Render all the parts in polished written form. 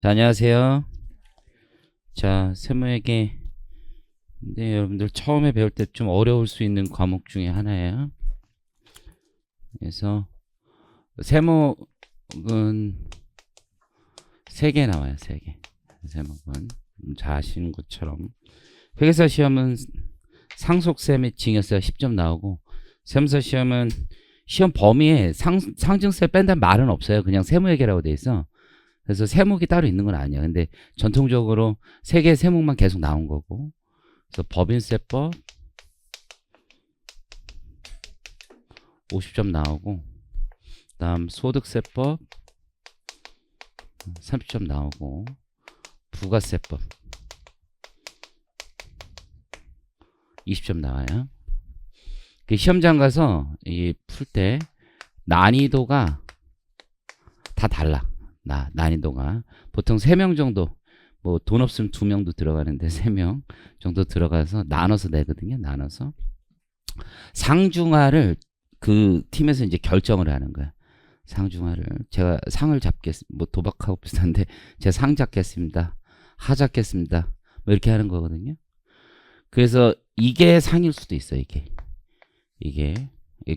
자, 안녕하세요. 자, 세무회계. 네, 여러분들 처음에 배울 때 좀 어려울 수 있는 과목 중에 하나예요. 그래서 세목은 3개 나와요. 3개. 세목은 잘 아시는 것처럼 회계사 시험은 상속세 및 증여세가 10점 나오고, 세무사 시험은 시험 범위에 상증세 뺀다는 말은 없어요. 그냥 세무회계라고 돼 있어. 그래서 세목이 따로 있는 건 아니야. 근데 전통적으로 3개 세목만 계속 나온 거고, 그래서 법인세법 50점 나오고, 그다음 소득세법 30점 나오고, 부가세법 20점 나와요. 그 시험장 가서 풀 때 난이도가 다 달라. 난이도가 보통 3명 정도, 뭐 돈 없으면 2명도 들어가는데 3명 정도 들어가서 나눠서 내거든요. 나눠서 상중하를 그 팀에서 이제 결정을 하는 거야. 상중하를 제가 상을 뭐 도박하고 비슷한데 제가 상 잡겠습니다, 하 잡겠습니다, 뭐 이렇게 하는 거거든요. 그래서 이게 상일 수도 있어. 이게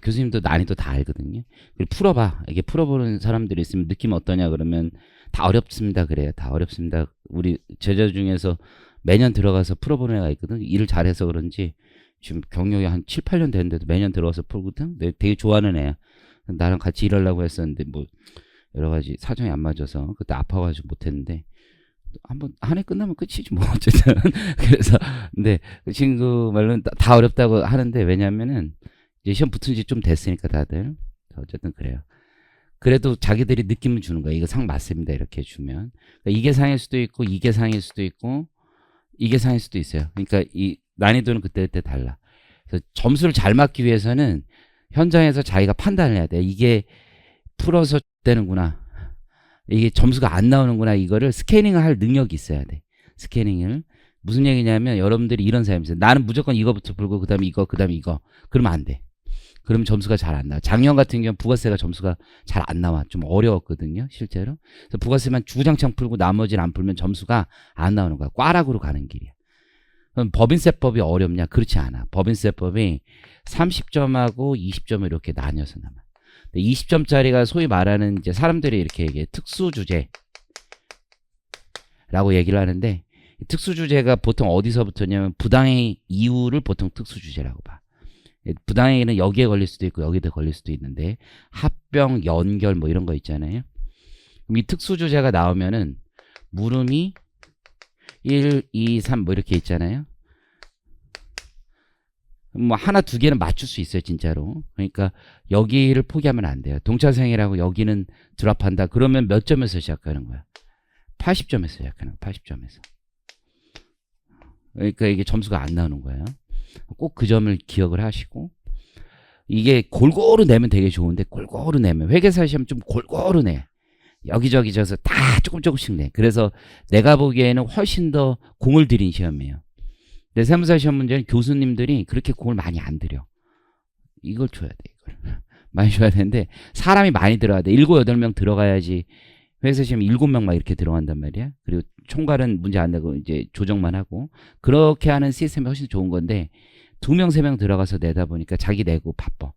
교수님도 난이도 다 알거든요. 그리고 풀어봐. 이게 풀어보는 사람들이 있으면 느낌 어떠냐 그러면 다 어렵습니다 그래요. 다 어렵습니다. 우리 제자 중에서 매년 들어가서 풀어보는 애가 있거든. 일을 잘해서 그런지 지금 경력이 한 7, 8년 됐는데도 매년 들어가서 풀거든. 내가 되게 좋아하는 애야. 나랑 같이 일하려고 했었는데 뭐 여러 가지 사정이 안 맞아서 그때 아파가지고 못했는데, 한번 한 해 끝나면 끝이지 뭐 어쨌든. 그래서 근데 그 친구 말로는 다 어렵다고 하는데, 왜냐면은 이제 시험 붙은 지 좀 됐으니까 다들. 어쨌든 그래요. 그래도 자기들이 느낌을 주는 거야. 이거 상 맞습니다 이렇게 주면. 그러니까 이게 상일 수도 있고, 이게 상일 수도 있고, 이게 상일 수도 있어요. 그러니까 이 난이도는 그때 달라. 그래서 점수를 잘 맞기 위해서는 현장에서 자기가 판단을 해야 돼. 이게 풀어서 되는구나, 이게 점수가 안 나오는구나, 이거를 스캐닝을 할 능력이 있어야 돼. 스캐닝을. 무슨 얘기냐면 여러분들이 이런 사람이 있어요. 나는 무조건 이거부터 풀고 그 다음에 이거, 그 다음에 이거. 그러면 안 돼. 그러면 점수가 잘 안 나와. 작년 같은 경우는 부가세가 점수가 잘 안 나와. 좀 어려웠거든요 실제로. 그래서 부가세만 주구장창 풀고 나머지를 안 풀면 점수가 안 나오는 거야. 꽈락으로 가는 길이야. 그럼 법인세법이 어렵냐? 그렇지 않아. 법인세법이 30점하고 20점을 이렇게 나뉘어서 남아. 20점짜리가 소위 말하는 이제 사람들이 이렇게 얘기해. 특수주제라고 얘기를 하는데, 특수주제가 보통 어디서부터냐면 부당행 이유를 보통 특수주제라고 봐. 부당행위는 여기에 걸릴 수도 있고 여기에 걸릴 수도 있는데, 합병, 연결 뭐 이런 거 있잖아요. 그럼 이 특수주제가 나오면은 물음이 1, 2, 3 뭐 이렇게 있잖아요. 뭐 하나 두 개는 맞출 수 있어요 진짜로. 그러니까 여기를 포기하면 안 돼요. 동차생이라고 여기는 드랍한다 그러면 몇 점에서 시작하는 거야? 80점에서 시작하는 거야. 80점에서. 그러니까 이게 점수가 안 나오는 거예요. 꼭 그 점을 기억을 하시고, 이게 골고루 내면 되게 좋은데, 골고루 내면 회계사 시험 좀 골고루 내. 여기저기 져서 다 조금씩 내. 그래서 내가 보기에는 훨씬 더 공을 들인 시험이에요. 내 세무사 시험 문제는 교수님들이 그렇게 공을 많이 안 들여. 이걸 줘야 돼. 이걸 많이 줘야 되는데, 사람이 많이 들어야 돼. 7, 8명 들어가야지. 회사 시험 7명 막 이렇게 들어간단 말이야. 그리고 총괄은 문제 안 내고 이제 조정만 하고, 그렇게 하는 시스템이 훨씬 좋은 건데 2명 3명 들어가서 내다 보니까 자기 내고 바빠.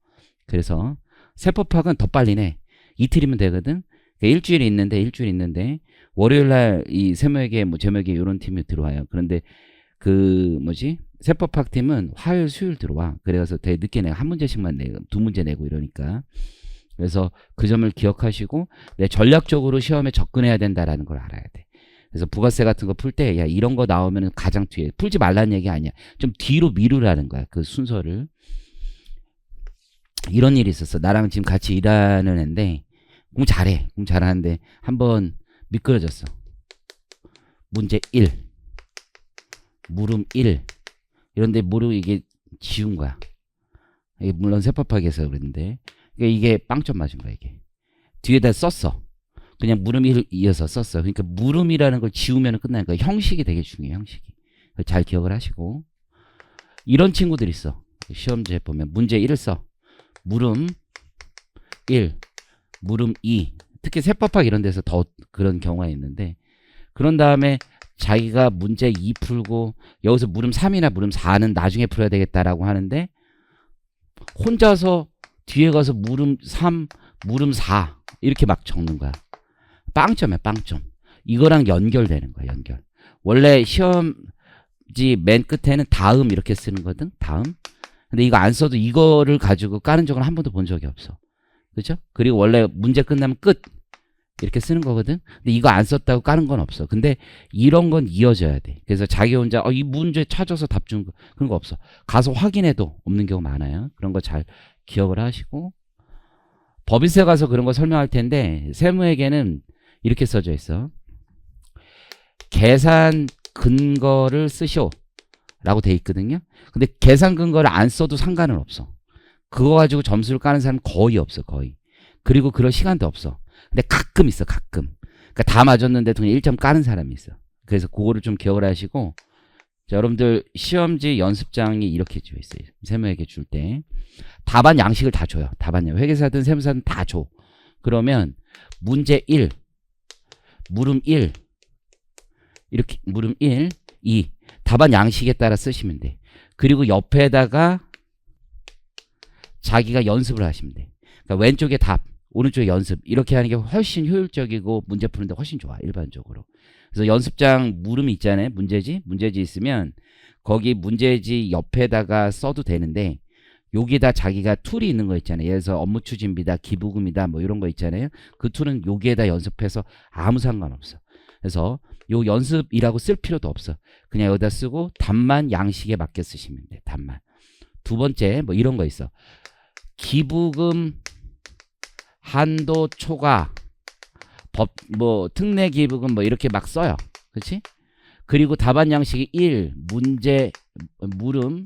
그래서 세법학은 더 빨리 내. 이틀이면 되거든. 그러니까 일주일 있는데 월요일날 이 세무회계 뭐 재무회계 이런 팀이 들어와요. 그런데 그 세법학 팀은 화요일 수요일 들어와. 그래서 되게 늦게 내가 한 문제씩만 내고 2문제 내고 이러니까. 그래서 그 점을 기억하시고 내 전략적으로 시험에 접근해야 된다라는 걸 알아야 돼. 그래서 부가세 같은 거 풀 때 야 이런 거 나오면 가장 뒤에 풀지 말라는 얘기 아니야. 좀 뒤로 미루라는 거야. 그 순서를. 이런 일이 있었어. 나랑 지금 같이 일하는 애인데 공 잘해. 공 잘하는데 한번 미끄러졌어. 문제 1, 물음 1 이런데 물음 이게 지운 거야. 이게 물론 세법학에서 그랬는데 이게 빵점 맞은 거야. 이게 뒤에다 썼어. 그냥 물음을 이어서 썼어. 그러니까 물음이라는 걸 지우면 끝나는 거야. 형식이 되게 중요해. 형식이. 잘 기억을 하시고. 이런 친구들 있어. 시험지에 보면 문제 1을 써. 물음 1, 물음 2. 특히 세법학 이런 데서 더 그런 경우가 있는데, 그런 다음에 자기가 문제 2 풀고 여기서 물음 3이나 물음 4는 나중에 풀어야 되겠다라고 하는데 혼자서 뒤에 가서 물음 3, 물음 4 이렇게 막 적는 거야. 빵점이야, 빵점. 이거랑 연결되는 거야, 연결. 원래 시험지 맨 끝에는 다음 이렇게 쓰는 거든, 다음. 근데 이거 안 써도 이거를 가지고 까는 적은 한 번도 본 적이 없어. 그죠? 그리고 원래 문제 끝나면 끝 이렇게 쓰는 거거든. 근데 이거 안 썼다고 까는 건 없어. 근데 이런 건 이어져야 돼. 그래서 자기 혼자 이 문제 찾아서 답 주는 거 그런 거 없어. 가서 확인해도 없는 경우 많아요. 그런 거 잘 기억을 하시고 법인세 가서 그런 거 설명할 텐데 세무에게는 이렇게 써져 있어. 계산 근거를 쓰시오 라고 돼 있거든요. 근데 계산 근거를 안 써도 상관은 없어. 그거 가지고 점수를 까는 사람 거의 없어, 거의. 그리고 그럴 시간도 없어. 근데 가끔 있어, 가끔. 그러니까 다 맞았는데도 그냥 1점 까는 사람이 있어. 그래서 그거를 좀 기억을 하시고, 자, 여러분들 시험지 연습장이 이렇게 줘 있어요. 세무에게 줄 때. 답안 양식을 다 줘요. 답안 양. 회계사든 세무사든 다 줘. 그러면 문제 1, 물음 1, 이렇게 물음 1, 2. 답안 양식에 따라 쓰시면 돼. 그리고 옆에다가 자기가 연습을 하시면 돼. 그러니까 왼쪽에 답, 오른쪽에 연습 이렇게 하는 게 훨씬 효율적이고 문제 푸는데 훨씬 좋아, 일반적으로. 그래서 연습장 물음이 있잖아요. 문제지 있으면 거기 문제지 옆에다가 써도 되는데 여기다 자기가 툴이 있는 거 있잖아요. 예를 들어서 업무 추진비다, 기부금이다 뭐 이런 거 있잖아요. 그 툴은 여기에다 연습해서 아무 상관없어. 그래서 요 연습이라고 쓸 필요도 없어. 그냥 여기다 쓰고 답만 양식에 맞게 쓰시면 돼. 답만. 두 번째 뭐 이런 거 있어. 기부금 한도 초과 법 뭐 특례 기부금 뭐 이렇게 막 써요. 그렇지? 그리고 답안 양식이 1 문제 물음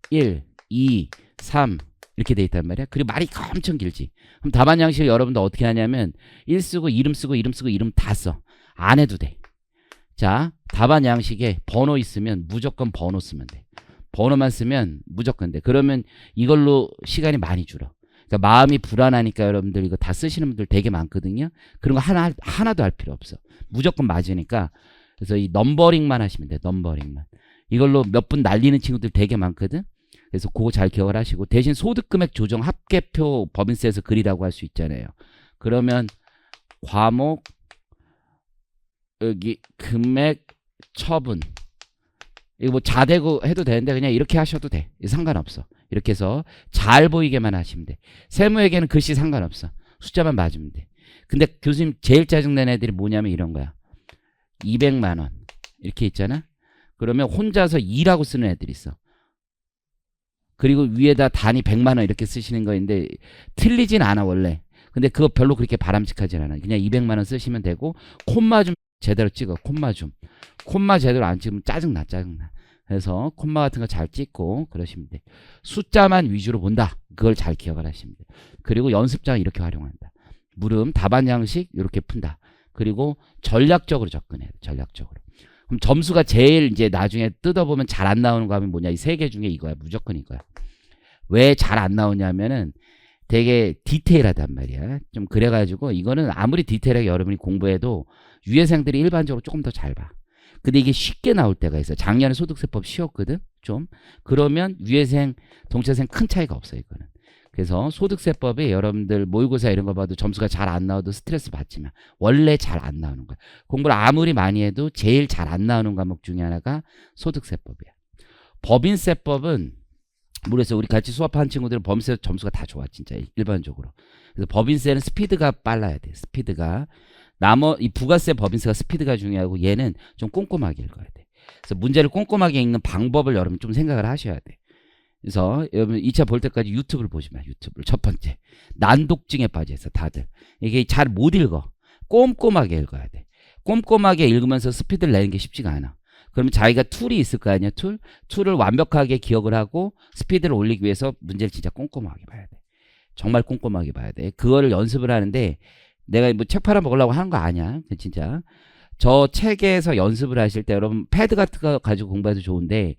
1 2 3 이렇게 돼 있단 말이야. 그리고 말이 엄청 길지. 그럼 답안 양식을 여러분들 어떻게 하냐면 1 쓰고 이름 쓰고 이름 쓰고 이름 다 써. 안 해도 돼. 자, 답안 양식에 번호 있으면 무조건 번호 쓰면 돼. 번호만 쓰면 무조건 돼. 그러면 이걸로 시간이 많이 줄어. 그러니까 마음이 불안하니까 여러분들 이거 다 쓰시는 분들 되게 많거든요. 그런 거 하나도 할 필요 없어. 무조건 맞으니까. 그래서 이 넘버링만 하시면 돼. 넘버링만. 이걸로 몇 분 날리는 친구들 되게 많거든. 그래서 그거 잘 기억을 하시고 대신 소득금액 조정 합계표 법인세에서 그리라고 할 수 있잖아요. 그러면 과목 여기 금액 처분 이거 뭐 자대고 해도 되는데 그냥 이렇게 하셔도 돼. 상관없어. 이렇게 해서 잘 보이게만 하시면 돼. 세무에게는 글씨 상관없어. 숫자만 맞으면 돼. 근데 교수님 제일 짜증내는 애들이 뭐냐면 이런 거야. 200만 원 이렇게 있잖아. 그러면 혼자서 2라고 쓰는 애들이 있어. 그리고 위에다 단위 100만 원 이렇게 쓰시는 거인데 틀리진 않아 원래. 근데 그거 별로 그렇게 바람직하진 않아. 그냥 200만 원 쓰시면 되고 콤마 좀 제대로 찍어. 콤마 좀. 콤마 제대로 안 찍으면 짜증나. 그래서 콤마 같은 거 잘 찍고 그러시면 돼. 숫자만 위주로 본다. 그걸 잘 기억을 하시면 돼. 그리고 연습장 이렇게 활용한다. 물음 답안 양식 이렇게 푼다. 그리고 전략적으로 접근해야 돼. 전략적으로. 그럼 점수가 제일 이제 나중에 뜯어보면 잘 안 나오는 거 하면 뭐냐. 이 세 개 중에 이거야. 무조건 이거야. 왜 잘 안 나오냐면은 되게 디테일하단 말이야. 좀 그래가지고 이거는 아무리 디테일하게 여러분이 공부해도 유예생들이 일반적으로 조금 더 잘 봐. 근데 이게 쉽게 나올 때가 있어. 작년에 소득세법 쉬웠거든. 좀. 그러면 유예생, 동체생 큰 차이가 없어 이거는. 그래서 소득세법에 여러분들 모의고사 이런 거 봐도 점수가 잘 안 나와도 스트레스 받지만 원래 잘 안 나오는 거야. 공부를 아무리 많이 해도 제일 잘 안 나오는 과목 중에 하나가 소득세법이야. 법인세법은 모르겠어요. 우리 같이 수업한 친구들은 법인세 점수가 다 좋아 진짜 일반적으로. 그래서 법인세는 스피드가 빨라야 돼. 스피드가. 이 부가세 법인세가 스피드가 중요하고 얘는 좀 꼼꼼하게 읽어야 돼. 그래서 문제를 꼼꼼하게 읽는 방법을 여러분 좀 생각을 하셔야 돼. 그래서 여러분 2차 볼 때까지 유튜브를 보지 마. 유튜브를 첫 번째. 난독증에 빠져 있어 다들. 이게 잘 못 읽어. 꼼꼼하게 읽어야 돼. 꼼꼼하게 읽으면서 스피드를 내는 게 쉽지가 않아. 그러면 자기가 툴이 있을 거 아니야. 툴을 완벽하게 기억을 하고 스피드를 올리기 위해서 문제를 진짜 꼼꼼하게 봐야 돼. 정말 꼼꼼하게 봐야 돼. 그거를 연습을 하는데 내가 뭐 책 팔아 먹으려고 하는 거 아니야. 진짜 저 책에서 연습을 하실 때 여러분 패드 같은 거 가지고 공부해도 좋은데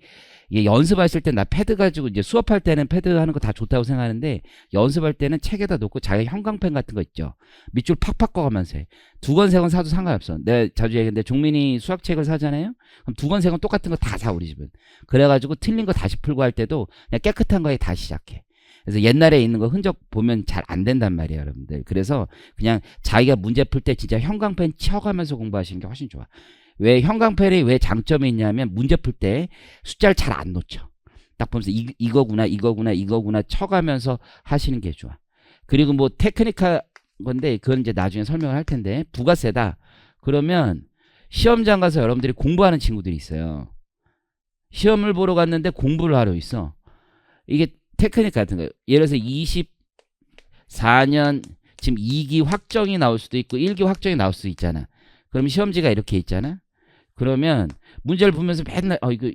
이게 연습하실 때 나 패드 가지고 이제 수업할 때는 패드 하는 거 다 좋다고 생각하는데 연습할 때는 책에다 놓고 자기 형광펜 같은 거 있죠. 밑줄 팍팍 꺼가면서 해. 두 권, 세 권 사도 상관없어. 내가 자주 얘기했는데 종민이 수학책을 사잖아요. 그럼 두 권, 세 권 똑같은 거 다 사 우리 집은. 그래가지고 틀린 거 다시 풀고 할 때도 그냥 깨끗한 거에 다시 시작해. 그래서 옛날에 있는 거 흔적 보면 잘 안 된단 말이에요, 여러분들. 그래서 그냥 자기가 문제 풀 때 진짜 형광펜 쳐가면서 공부하시는 게 훨씬 좋아. 왜 형광펜이 왜 장점이 있냐면 문제 풀 때 숫자를 잘 안 놓쳐. 딱 보면서 이거구나 이거구나 이거구나 쳐가면서 하시는 게 좋아. 그리고 뭐 테크니컬 건데 그건 이제 나중에 설명을 할 텐데 부가세다. 그러면 시험장 가서 여러분들이 공부하는 친구들이 있어요. 시험을 보러 갔는데 공부를 하러 있어. 이게 테크닉 같은 거예요. 예를 들어서 24년 지금 2기 확정이 나올 수도 있고 1기 확정이 나올 수도 있잖아. 그럼 시험지가 이렇게 있잖아. 그러면 문제를 보면서 맨날 이거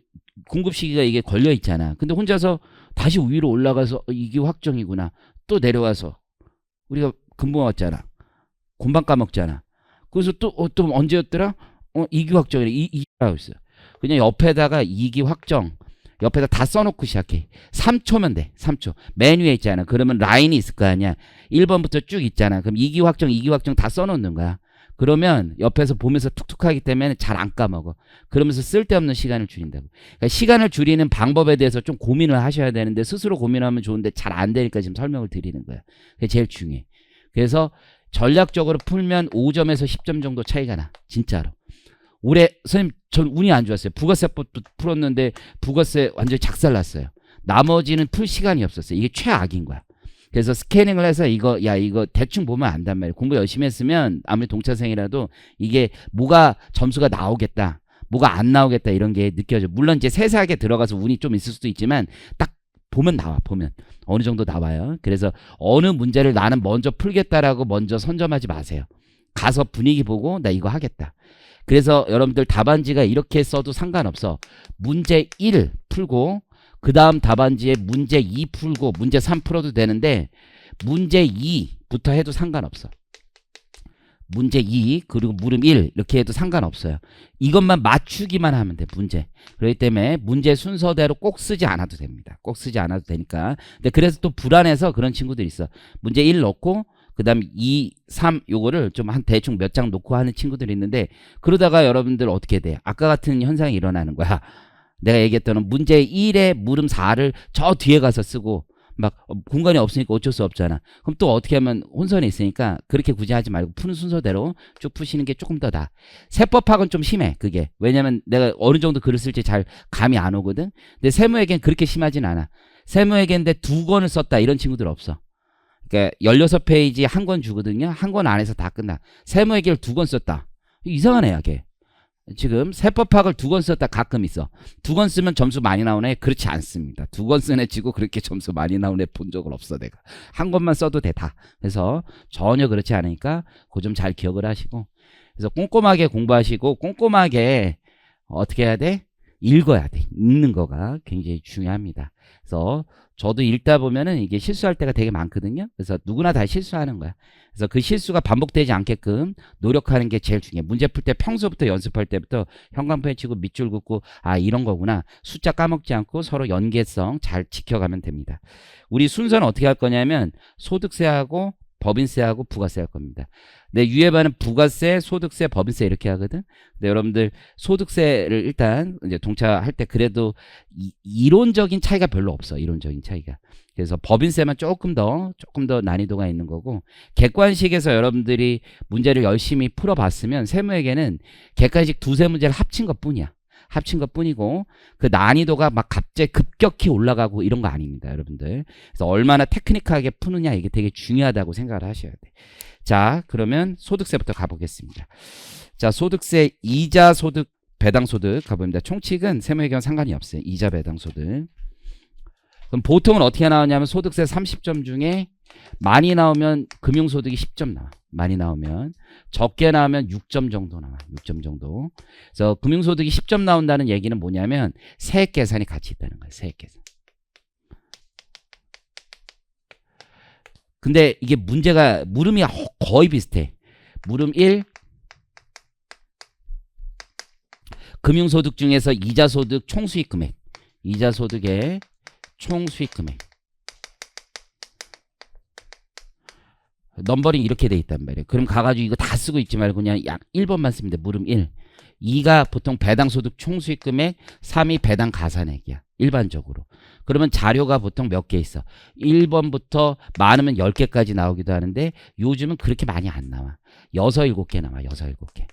공급 시기가 이게 걸려 있잖아. 근데 혼자서 다시 위로 올라가서 이게 확정이구나. 또 내려와서 우리가 금방 왔잖아. 금방 까먹잖아. 그래서 또 언제였더라? 2기 확정이래. 이라고 있어. 그냥 옆에다가 2기 확정 옆에다 다 써놓고 시작해. 3초면 돼. 3초. 맨 위에 있잖아. 그러면 라인이 있을 거 아니야. 1번부터 쭉 있잖아. 그럼 2기 확정, 2기 확정 다 써놓는 거야. 그러면 옆에서 보면서 툭툭 하기 때문에 잘 안 까먹어. 그러면서 쓸데없는 시간을 줄인다고. 그러니까 시간을 줄이는 방법에 대해서 좀 고민을 하셔야 되는데 스스로 고민하면 좋은데 잘 안 되니까 지금 설명을 드리는 거야. 그게 제일 중요해. 그래서 전략적으로 풀면 5점에서 10점 정도 차이가 나. 진짜로. 올해 선생님 전 운이 안 좋았어요. 부가세법도 풀었는데 부가세 완전히 작살났어요. 나머지는 풀 시간이 없었어요. 이게 최악인 거야. 그래서 스캐닝을 해서 이거 대충 보면 안단 말이에요. 공부 열심히 했으면 아무리 동차생이라도 이게 뭐가 점수가 나오겠다, 뭐가 안 나오겠다 이런 게 느껴져. 물론 이제 세세하게 들어가서 운이 좀 있을 수도 있지만 딱 보면 나와. 보면 어느 정도 나와요. 그래서 어느 문제를 나는 먼저 풀겠다라고 먼저 선점하지 마세요. 가서 분위기 보고 나 이거 하겠다. 그래서 여러분들 답안지가 이렇게 써도 상관없어. 문제 1 풀고 그 다음 답안지에 문제 2 풀고 문제 3 풀어도 되는데 문제 2부터 해도 상관없어. 문제 2 그리고 물음 1 이렇게 해도 상관없어요. 이것만 맞추기만 하면 돼. 문제. 그렇기 때문에 문제 순서대로 꼭 쓰지 않아도 됩니다. 꼭 쓰지 않아도 되니까. 근데 그래서 또 불안해서 그런 친구들이 있어. 문제 1 넣고 그 다음 2, 3 요거를 좀 한 대충 몇 장 놓고 하는 친구들이 있는데 그러다가 여러분들 어떻게 돼? 아까 같은 현상이 일어나는 거야. 내가 얘기했던 문제 1에 물음 4를 저 뒤에 가서 쓰고 막 공간이 없으니까 어쩔 수 없잖아. 그럼 또 어떻게 하면 혼선이 있으니까 그렇게 굳이 하지 말고 푸는 순서대로 쭉 푸시는 게 조금 더 나아. 세법학은 좀 심해 그게. 왜냐면 내가 어느 정도 글을 쓸지 잘 감이 안 오거든. 근데 세무에겐 그렇게 심하진 않아. 세무에겐데 2권을 썼다 이런 친구들 없어. 그러니까 16페이지 한 권 주거든요. 한 권 안에서 다 끝나. 세무회계를 2권 썼다. 이상한 애야 걔. 지금 세법학을 2권 썼다 가끔 있어. 2권 쓰면 점수 많이 나오네. 그렇지 않습니다. 2권 쓴 애 치고 그렇게 점수 많이 나오는 애 본 적은 없어 내가. 한 권만 써도 돼 다. 그래서 전혀 그렇지 않으니까 그 점 잘 기억을 하시고 그래서 꼼꼼하게 공부하시고 꼼꼼하게 어떻게 해야 돼? 읽어야 돼. 읽는 거가 굉장히 중요합니다. 그래서 저도 읽다 보면은 이게 실수할 때가 되게 많거든요. 그래서 누구나 다 실수하는 거야. 그래서 그 실수가 반복되지 않게끔 노력하는 게 제일 중요해. 문제 풀 때 평소부터 연습할 때부터 형광펜 치고 밑줄 긋고 아 이런 거구나. 숫자 까먹지 않고 서로 연계성 잘 지켜가면 됩니다. 우리 순서는 어떻게 할 거냐면 소득세하고 법인세하고 부가세 할 겁니다. 내 유예반은 부가세, 소득세, 법인세 이렇게 하거든. 근데 여러분들 소득세를 일단 이제 동차할 때 그래도 이론적인 차이가 별로 없어. 이론적인 차이가. 그래서 법인세만 조금 더 난이도가 있는 거고 객관식에서 여러분들이 문제를 열심히 풀어봤으면 세무에게는 객관식 두세 문제를 합친 것뿐이야. 합친 것 뿐이고 그 난이도가 막 갑자기 급격히 올라가고 이런 거 아닙니다 여러분들. 그래서 얼마나 테크닉하게 푸느냐 이게 되게 중요하다고 생각을 하셔야 돼. 자 그러면 소득세부터 가보겠습니다. 자 소득세 이자 소득 배당 소득 가봅니다. 총칙은 세무회계와 상관이 없어요. 이자 배당 소득. 그럼 보통은 어떻게 나오냐면 소득세 30점 중에 많이 나오면 금융소득이 10점 나와. 많이 나오면 적게 나오면 6점 정도 나와. 6점 정도. 그래서 금융소득이 10점 나온다는 얘기는 뭐냐면 세액 계산이 같이 있다는 거예요. 세액 계산. 근데 이게 문제가 물음이 거의 비슷해. 물음 1 금융소득 중에서 이자소득 총수익금액, 이자소득의 총수익금액 넘버링 이렇게 돼 있단 말이에요. 그럼 가가지고 이거 다 쓰고 있지 말고 그냥 약 1번만 쓰면 돼. 물음 1. 2가 보통 배당소득 총수익금액, 3이 배당 가산액이야. 일반적으로. 그러면 자료가 보통 몇 개 있어. 1번부터 많으면 10개까지 나오기도 하는데 요즘은 그렇게 많이 안 나와. 6, 7개 나와. 6, 7개.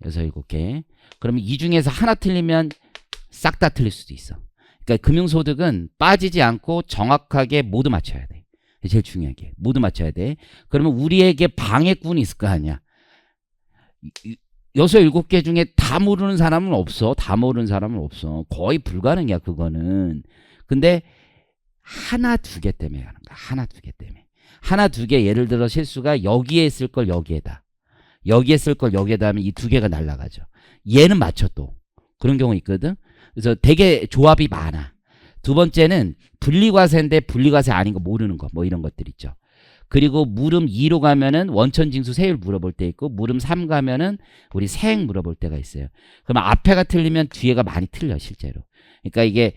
6, 7개. 그러면 이 중에서 하나 틀리면 싹 다 틀릴 수도 있어. 그러니까 금융소득은 빠지지 않고 정확하게 모두 맞춰야 돼. 제일 중요한 게 모두 맞춰야 돼. 그러면 우리에게 방해꾼이 있을 거 아니야. 6, 7개 중에 다 모르는 사람은 없어. 다 모르는 사람은 없어. 거의 불가능이야 그거는. 근데 하나, 두 개 때문에 하는 거야. 하나, 두 개 때문에. 하나, 두 개 예를 들어 실수가 여기에 쓸 걸 여기에다. 여기에 쓸 걸 여기에다 하면 이 두 개가 날아가죠. 얘는 맞춰 또. 그런 경우 있거든. 그래서 되게 조합이 많아. 두 번째는 분리과세인데 분리과세 아닌 거 모르는 거 뭐 이런 것들 있죠. 그리고 물음 2로 가면은 원천징수 세율 물어볼 때 있고 물음 3 가면은 우리 세액 물어볼 때가 있어요. 그러면 앞에가 틀리면 뒤에가 많이 틀려 실제로. 그러니까 이게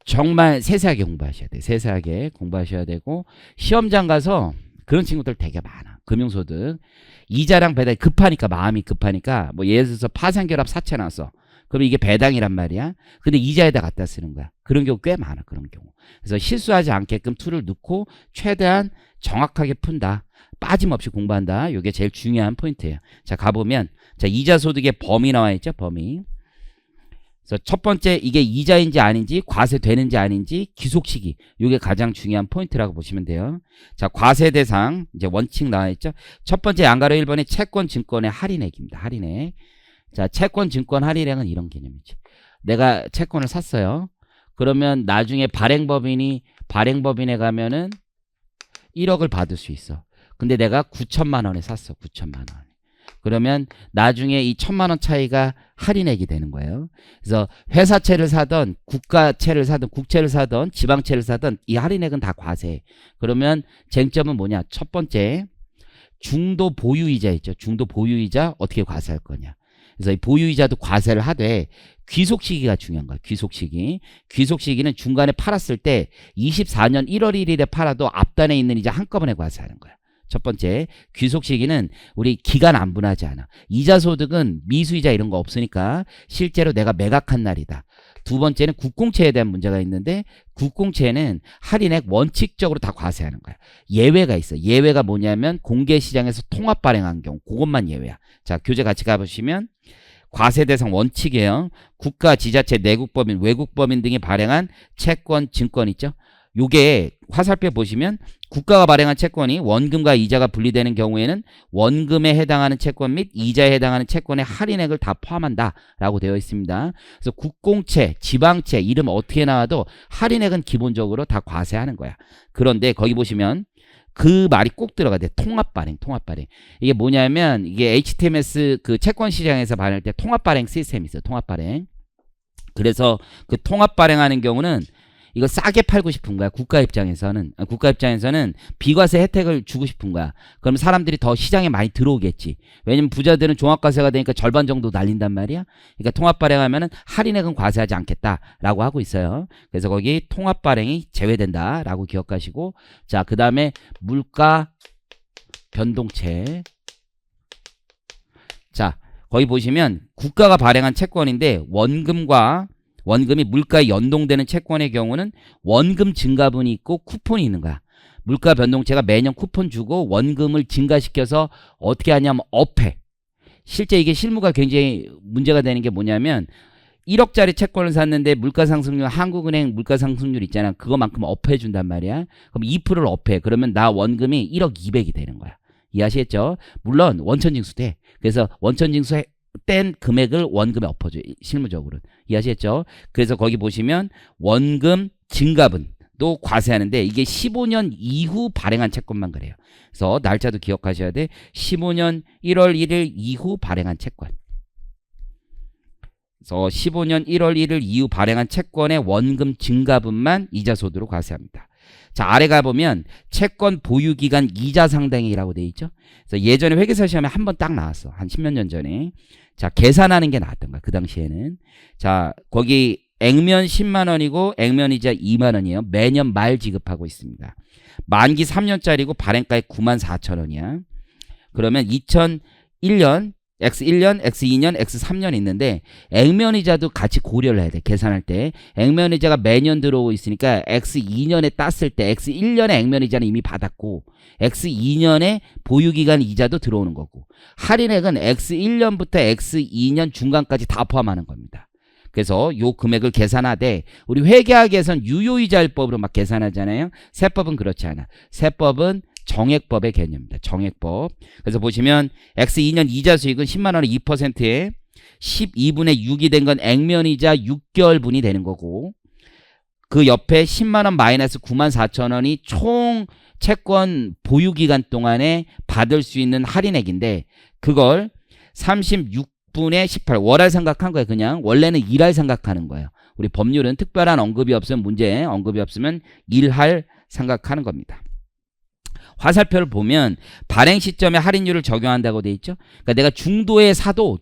정말 세세하게 공부하셔야 돼요. 세세하게 공부하셔야 되고 시험장 가서 그런 친구들 되게 많아. 금융소득 이자랑 배당이 급하니까 마음이 급하니까 뭐 예를 들어서 파산결합 사채 나왔어. 그럼 이게 배당이란 말이야. 근데 이자에다 갖다 쓰는 거야. 그런 경우 꽤 많아. 그런 경우. 그래서 실수하지 않게끔 툴을 넣고 최대한 정확하게 푼다. 빠짐없이 공부한다. 이게 제일 중요한 포인트예요. 자 가보면 자 이자소득의 범위 나와 있죠. 범위. 그래서 첫 번째 이게 이자인지 아닌지 과세되는지 아닌지 귀속시기. 이게 가장 중요한 포인트라고 보시면 돼요. 자 과세 대상 이제 원칙 나와 있죠. 첫 번째 양가로 1번이 채권 증권의 할인액입니다. 할인액. 자 채권 증권 할인액은 이런 개념이지. 내가 채권을 샀어요. 그러면 나중에 발행법인에 가면은 1억을 받을 수 있어. 근데 내가 9천만 원에 샀어. 9천만 원. 그러면 나중에 이 1,000만 원 차이가 할인액이 되는 거예요. 그래서 회사채를 사던 국가채를 사던 국채를 사던 지방채를 사던 이 할인액은 다 과세. 그러면 쟁점은 뭐냐? 첫 번째 중도 보유이자 있죠. 중도 보유이자 어떻게 과세할 거냐. 그래서 이 보유이자도 과세를 하되 귀속 시기가 중요한 거야. 귀속 시기. 귀속 시기는 중간에 팔았을 때 24년 1월 1일에 팔아도 앞단에 있는 이자 한꺼번에 과세하는 거야. 첫 번째 귀속 시기는 우리 기간 안 분하지 않아. 이자 소득은 미수이자 이런 거 없으니까 실제로 내가 매각한 날이다. 두 번째는 국공채에 대한 문제가 있는데 국공채는 할인액 원칙적으로 다 과세하는 거야. 예외가 있어. 예외가 뭐냐면 공개시장에서 통합 발행한 경우 그것만 예외야. 자 교재 같이 가보시면 과세 대상 원칙이에요. 국가, 지자체, 내국법인, 외국법인 등이 발행한 채권, 증권 있죠. 요게 화살표 보시면 국가가 발행한 채권이 원금과 이자가 분리되는 경우에는 원금에 해당하는 채권 및 이자에 해당하는 채권의 할인액을 다 포함한다 라고 되어 있습니다. 그래서 국공채, 지방채 이름 어떻게 나와도 할인액은 기본적으로 다 과세하는 거야. 그런데 거기 보시면 그 말이 꼭 들어가야 돼. 통합 발행, 통합 발행. 이게 뭐냐면 이게 HTMS 그 채권 시장에서 발행할 때 통합 발행 시스템이 있어요. 통합 발행. 그래서 그 통합 발행하는 경우는 이거 싸게 팔고 싶은 거야. 국가 입장에서는 비과세 혜택을 주고 싶은 거야. 그럼 사람들이 더 시장에 많이 들어오겠지. 왜냐면 부자들은 종합과세가 되니까 절반 정도 날린단 말이야. 그러니까 통합 발행하면은 할인액은 과세하지 않겠다라고 하고 있어요. 그래서 거기 통합 발행이 제외된다라고 기억하시고, 자 그다음에 물가 변동채. 자 거기 보시면 국가가 발행한 채권인데 원금이 물가에 연동되는 채권의 경우는 원금 증가분이 있고 쿠폰이 있는 거야. 물가 변동채가 매년 쿠폰 주고 원금을 증가시켜서 어떻게 하냐면 업해. 실제 이게 실무가 굉장히 문제가 되는 게 뭐냐면 1억짜리 채권을 샀는데 물가상승률, 한국은행 물가상승률 있잖아. 그거만큼 업해 준단 말이야. 그럼 2%를 업해. 그러면 나 원금이 1억 200이 되는 거야. 이해하시겠죠? 물론 원천징수 돼. 그래서 원천징수 뗀 금액을 원금에 엎어줘. 실무적으로는. 이해하시겠죠? 그래서 거기 보시면 원금 증가분도 과세하는데 이게 15년 이후 발행한 채권만 그래요. 그래서 날짜도 기억하셔야 돼. 15년 1월 1일 이후 발행한 채권. 그래서 15년 1월 1일 이후 발행한 채권의 원금 증가분만 이자소득으로 과세합니다. 자, 아래 가보면 채권 보유기간 이자 상당액이라고 돼 있죠. 그래서 예전에 회계사 시험에 한 번 딱 나왔어. 한 10몇 년 전에. 자, 계산하는 게 나왔던 거야. 그 당시에는. 자, 거기 액면 10만 원이고 액면이자 2만 원이에요. 매년 말 지급하고 있습니다. 만기 3년짜리고 발행가액 9만 4천 원이야. 그러면 2001년 X1년, X2년, X3년 있는데 액면이자도 같이 고려를 해야 돼. 계산할 때. 액면이자가 매년 들어오고 있으니까 X2년에 땄을 때 X1년에 액면이자는 이미 받았고 X2년에 보유기간 이자도 들어오는 거고 할인액은 X1년부터 X2년 중간까지 다 포함하는 겁니다. 그래서 요 금액을 계산하되 우리 회계학에선 유효이자율법으로 막 계산하잖아요. 세법은 그렇지 않아. 세법은 정액법의 개념입니다. 정액법. 그래서 보시면 X2년 이자 수익은 10만 원에 2%에 12분의 6이 된 건 액면이자 6개월분이 되는 거고 그 옆에 10만 원 마이너스 9만 4천 원이 총 채권 보유기간 동안에 받을 수 있는 할인액인데 그걸 36분의 18 월할 생각한 거예요. 그냥 원래는 일할 생각하는 거예요. 우리 법률은 특별한 언급이 없으면 문제, 언급이 없으면 일할 생각하는 겁니다. 화살표를 보면 발행 시점에 할인율을 적용한다고 돼 있죠. 그러니까 내가 중도에 사도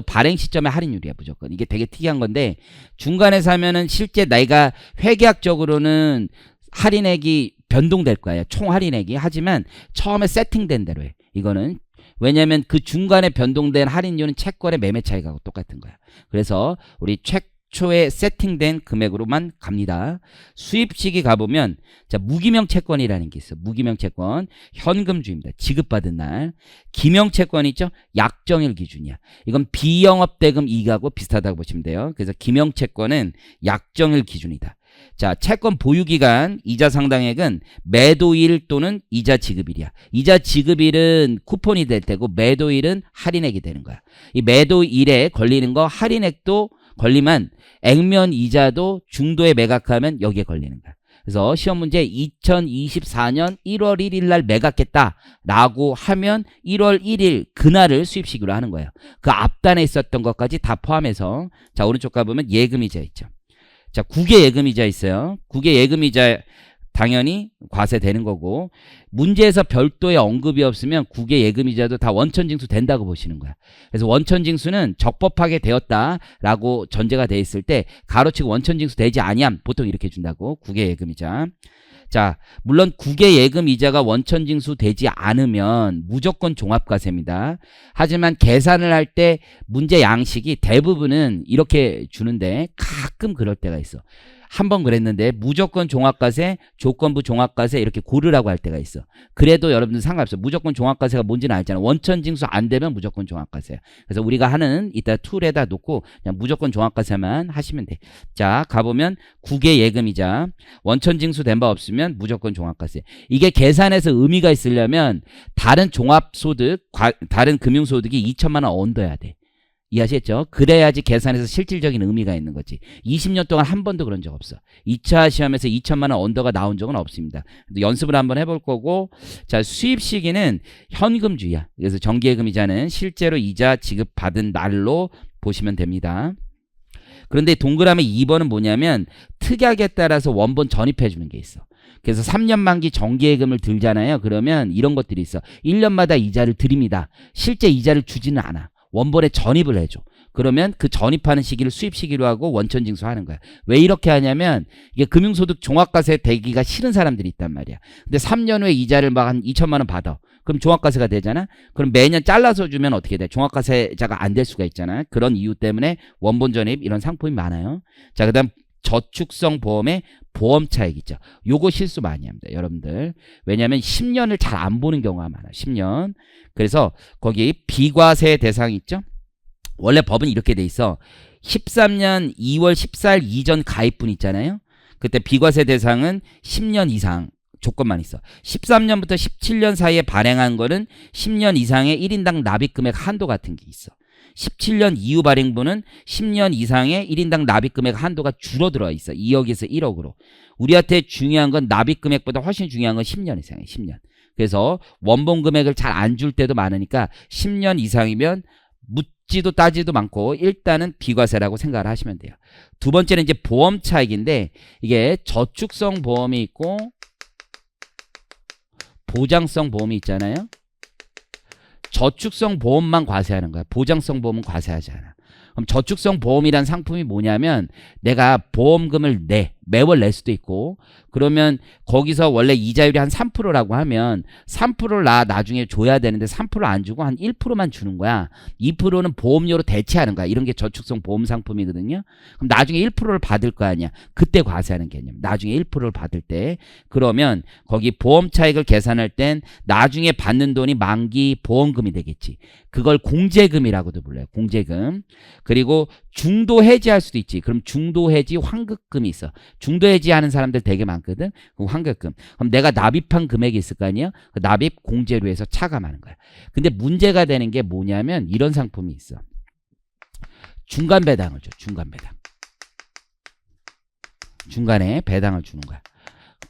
발행 시점에 할인율이야 무조건. 이게 되게 특이한 건데 중간에 사면은 실제 내가 회계학적으로는 할인액이 변동될 거예요. 총 할인액이. 하지만 처음에 세팅된 대로 해. 이거는 왜냐하면 그 중간에 변동된 할인율은 채권의 매매 차익하고 똑같은 거야. 그래서 우리 최초에 세팅된 금액으로만 갑니다. 수입식이 가보면 자 무기명 채권이라는 게 있어. 무기명 채권 현금주입니다. 지급받은 날. 기명 채권 있죠. 약정일 기준이야. 이건 비영업대금 이익하고 비슷하다고 보시면 돼요. 그래서 기명 채권은 약정일 기준이다. 자, 채권 보유기간 이자 상당액은 매도일 또는 이자 지급일이야. 이자 지급일은 쿠폰이 될 테고 매도일은 할인액이 되는 거야. 이 매도일에 걸리는 거 할인액도 걸리면 액면 이자도 중도에 매각하면 여기에 걸리는 거야. 그래서 시험 문제 2024년 1월 1일 날 매각했다라고 하면 1월 1일 그날을 수입식으로 하는 거예요. 그 앞단에 있었던 것까지 다 포함해서 자 오른쪽 가보면 예금이자 있죠. 자, 국외 예금이자 있어요. 국외 예금이자 당연히 과세되는 거고 문제에서 별도의 언급이 없으면 국외 예금이자도 다 원천징수 된다고 보시는 거야. 그래서 원천징수는 적법하게 되었다라고 전제가 돼 있을 때 가로치고 원천징수 되지 아니함 보통 이렇게 준다고. 국외 예금이자. 자, 물론 국외 예금이자가 원천징수 되지 않으면 무조건 종합과세입니다. 하지만 계산을 할 때 문제 양식이 대부분은 이렇게 주는데 가끔 그럴 때가 있어. 한 번 그랬는데 무조건 종합과세, 조건부 종합과세 이렇게 고르라고 할 때가 있어. 그래도 여러분들 상관없어. 무조건 종합과세가 뭔지는 알잖아. 원천징수 안 되면 무조건 종합과세야. 그래서 우리가 하는 이따 툴에다 놓고 그냥 무조건 종합과세만 하시면 돼. 자, 가보면 국외 예금이자 원천징수 된 바 없으면 무조건 종합과세. 이게 계산에서 의미가 있으려면 다른 종합소득, 다른 금융소득이 2천만 원 언더야 돼. 이해하시겠죠? 그래야지 계산에서 실질적인 의미가 있는 거지. 20년 동안 한 번도 그런 적 없어. 2차 시험에서 2천만 원 언더가 나온 적은 없습니다. 연습을 한번 해볼 거고 자 수입 시기는 현금주의야. 그래서 정기예금이자는 실제로 이자 지급받은 날로 보시면 됩니다. 그런데 동그라미 2번은 뭐냐면 특약에 따라서 원본 전입해 주는 게 있어. 그래서 3년 만기 정기예금을 들잖아요. 그러면 이런 것들이 있어. 1년마다 이자를 드립니다. 실제 이자를 주지는 않아. 원본에 전입을 해줘. 그러면 그 전입하는 시기를 수입 시기로 하고 원천징수하는 거야. 왜 이렇게 하냐면 이게 금융소득 종합과세 되기가 싫은 사람들이 있단 말이야. 근데 3년 후에 이자를 막 한 2천만 원 받아. 그럼 종합과세가 되잖아. 그럼 매년 잘라서 주면 어떻게 돼? 종합과세자가 안 될 수가 있잖아. 그런 이유 때문에 원본 전입 이런 상품이 많아요. 자, 그다음 저축성 보험의 보험 차익 있죠. 요거 실수 많이 합니다. 여러분들. 왜냐하면 10년을 잘 안 보는 경우가 많아요. 10년. 그래서 거기 비과세 대상 있죠. 원래 법은 이렇게 돼 있어. 13년 2월 14일 이전 가입분 있잖아요. 그때 비과세 대상은 10년 이상 조건만 있어. 13년부터 17년 사이에 발행한 거는 10년 이상의 1인당 납입금액 한도 같은 게 있어. 17년 이후 발행분은 10년 이상의 1인당 납입금액 한도가 줄어들어 있어. 2억에서 1억으로. 우리한테 중요한 건 납입금액보다 훨씬 중요한 건 10년 이상이에요. 10년. 그래서 원본 금액을 잘 안 줄 때도 많으니까 10년 이상이면 묻지도 따지도 많고 일단은 비과세라고 생각을 하시면 돼요. 두 번째는 이제 보험 차익인데 이게 저축성 보험이 있고 보장성 보험이 있잖아요. 저축성 보험만 과세하는 거야. 보장성 보험은 과세하지 않아. 그럼 저축성 보험이란 상품이 뭐냐면 내가 보험금을 매월 낼 수도 있고 그러면 거기서 원래 이자율이 한 3%라고 하면 3%를 나중에 줘야 되는데 3% 안 주고 한 1%만 주는 거야. 2%는 보험료로 대체하는 거야. 이런 게 저축성 보험 상품이거든요. 그럼 나중에 1%를 받을 거 아니야. 그때 과세하는 개념. 나중에 1%를 받을 때. 그러면 거기 보험 차익을 계산할 땐 나중에 받는 돈이 만기 보험금이 되겠지. 그걸 공제금이라고도 불러요. 공제금. 그리고 중도 해지할 수도 있지. 그럼 중도 해지 환급금이 있어. 중도 해지하는 사람들 되게 많거든. 그 환급금. 그럼 내가 납입한 금액이 있을 거 아니에요? 그 납입 공제로 해서 차감하는 거야. 근데 문제가 되는 게 뭐냐면 이런 상품이 있어. 중간 배당을 줘. 중간 배당. 중간에 배당을 주는 거야.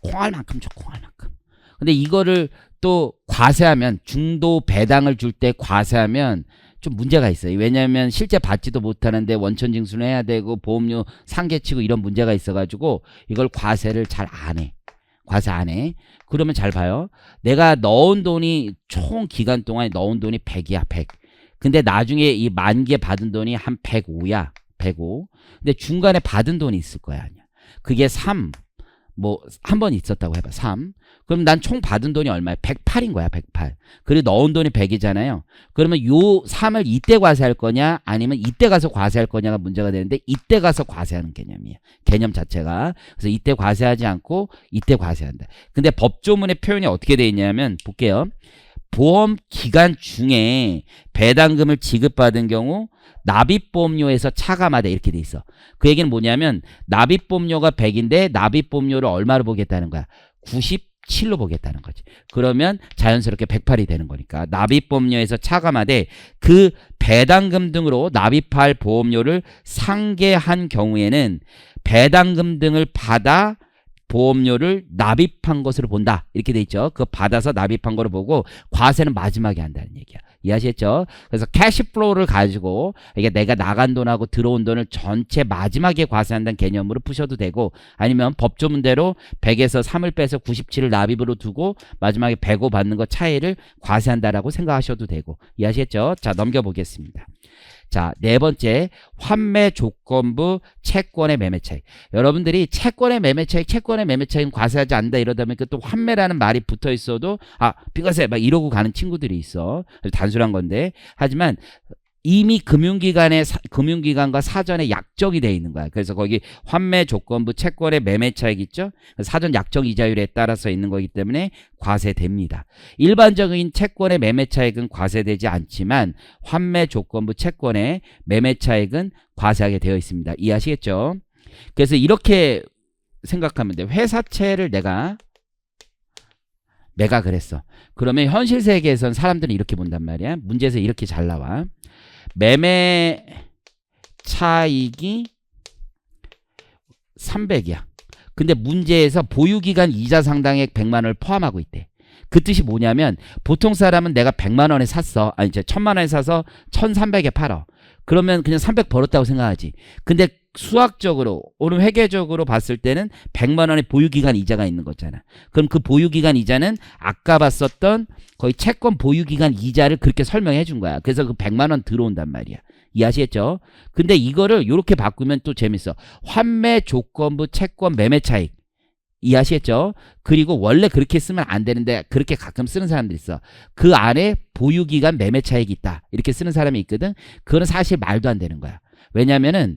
콩알 만큼 줘. 콩알 만큼. 근데 이거를 또 과세하면 중도 배당을 줄 때 과세하면 좀 문제가 있어요. 왜냐하면 실제 받지도 못하는데 원천징수는 해야 되고 보험료 상계치고 이런 문제가 있어가지고 이걸 과세를 잘 안 해. 과세 안 해. 그러면 잘 봐요. 내가 넣은 돈이 총 기간 동안에 넣은 돈이 100이야. 100. 근데 나중에 이 만기에 받은 돈이 한 105야. 105. 근데 중간에 받은 돈이 있을 거야. 아니야. 그게 3. 뭐 한 번 있었다고 해봐. 3. 그럼 난 총 받은 돈이 얼마야? 108인 거야. 108. 그리고 넣은 돈이 100이잖아요. 그러면 요 3을 이때 과세할 거냐 아니면 이때 가서 과세할 거냐가 문제가 되는데 이때 가서 과세하는 개념이에요. 개념 자체가. 그래서 이때 과세하지 않고 이때 과세한다. 근데 법조문의 표현이 어떻게 돼 있냐면 볼게요. 보험 기간 중에 배당금을 지급받은 경우 납입보험료에서 차감하다 이렇게 돼 있어. 그 얘기는 뭐냐면 납입보험료가 100인데 납입보험료를 얼마로 보겠다는 거야? 97로 보겠다는 거지. 그러면 자연스럽게 108이 되는 거니까 납입보험료에서 차감하되 그 배당금 등으로 납입할 보험료를 상계한 경우에는 배당금 등을 받아 보험료를 납입한 것으로 본다. 이렇게 돼 있죠. 그거 받아서 납입한 거로 보고 과세는 마지막에 한다는 얘기야. 이해하시겠죠? 그래서 캐시플로우를 가지고 이게 내가 나간 돈하고 들어온 돈을 전체 마지막에 과세한다는 개념으로 푸셔도 되고 아니면 법조문대로 100에서 3을 빼서 97을 납입으로 두고 마지막에 105 받는 거 차이를 과세한다라고 생각하셔도 되고 이해하시겠죠? 자, 넘겨보겠습니다. 자, 네 번째 환매 조건부 채권의 매매 차익. 여러분들이 채권의 매매 차익, 채권의 매매 차익은 과세하지 않는다 이러다 보니까 또 환매라는 말이 붙어 있어도 비과세 막 이러고 가는 친구들이 있어. 단순한 건데 하지만 이미 금융기관과 사전에 약정이 돼 있는 거야. 그래서 거기 환매 조건부 채권의 매매 차익 있죠? 사전 약정 이자율에 따라서 있는 거기 때문에 과세됩니다. 일반적인 채권의 매매 차익은 과세되지 않지만 환매 조건부 채권의 매매 차익은 과세하게 되어 있습니다. 이해하시겠죠? 그래서 이렇게 생각하면 돼. 회사채를 내가 매각을 했어. 그러면 현실 세계에선 사람들은 이렇게 본단 말이야. 문제에서 이렇게 잘 나와. 매매 차익이 300이야. 근데 문제에서 보유기간 이자 상당액 100만 원을 포함하고 있대. 그 뜻이 뭐냐면 보통 사람은 내가 100만 원에 샀어. 아니 이제 1000만 원에 사서 1300에 팔어. 그러면 그냥 300 벌었다고 생각하지. 근데 수학적으로 오늘 회계적으로 봤을 때는 100만 원의 보유기간 이자가 있는 거잖아. 그럼 그 보유기간 이자는 아까 봤었던 거의 채권 보유기간 이자를 그렇게 설명해 준 거야. 그래서 그 100만 원 들어온단 말이야. 이해하시겠죠? 근데 이거를 이렇게 바꾸면 또 재밌어. 환매 조건부 채권 매매 차익. 이해하시겠죠? 그리고 원래 그렇게 쓰면 안 되는데 그렇게 가끔 쓰는 사람들이 있어. 그 안에 보유기간 매매 차익이 있다. 이렇게 쓰는 사람이 있거든. 그건 사실 말도 안 되는 거야. 왜냐면은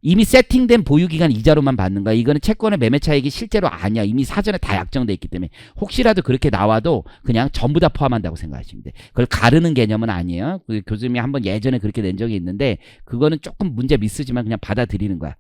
이미 세팅된 보유기간 이자로만 받는 거야. 이거는 채권의 매매 차익이 실제로 아니야. 이미 사전에 다 약정돼 있기 때문에 혹시라도 그렇게 나와도 그냥 전부 다 포함한다고 생각하시면 돼. 그걸 가르는 개념은 아니에요. 교수님이 한번 예전에 그렇게 낸 적이 있는데 그거는 조금 문제 미스지만 그냥 받아들이는 거야.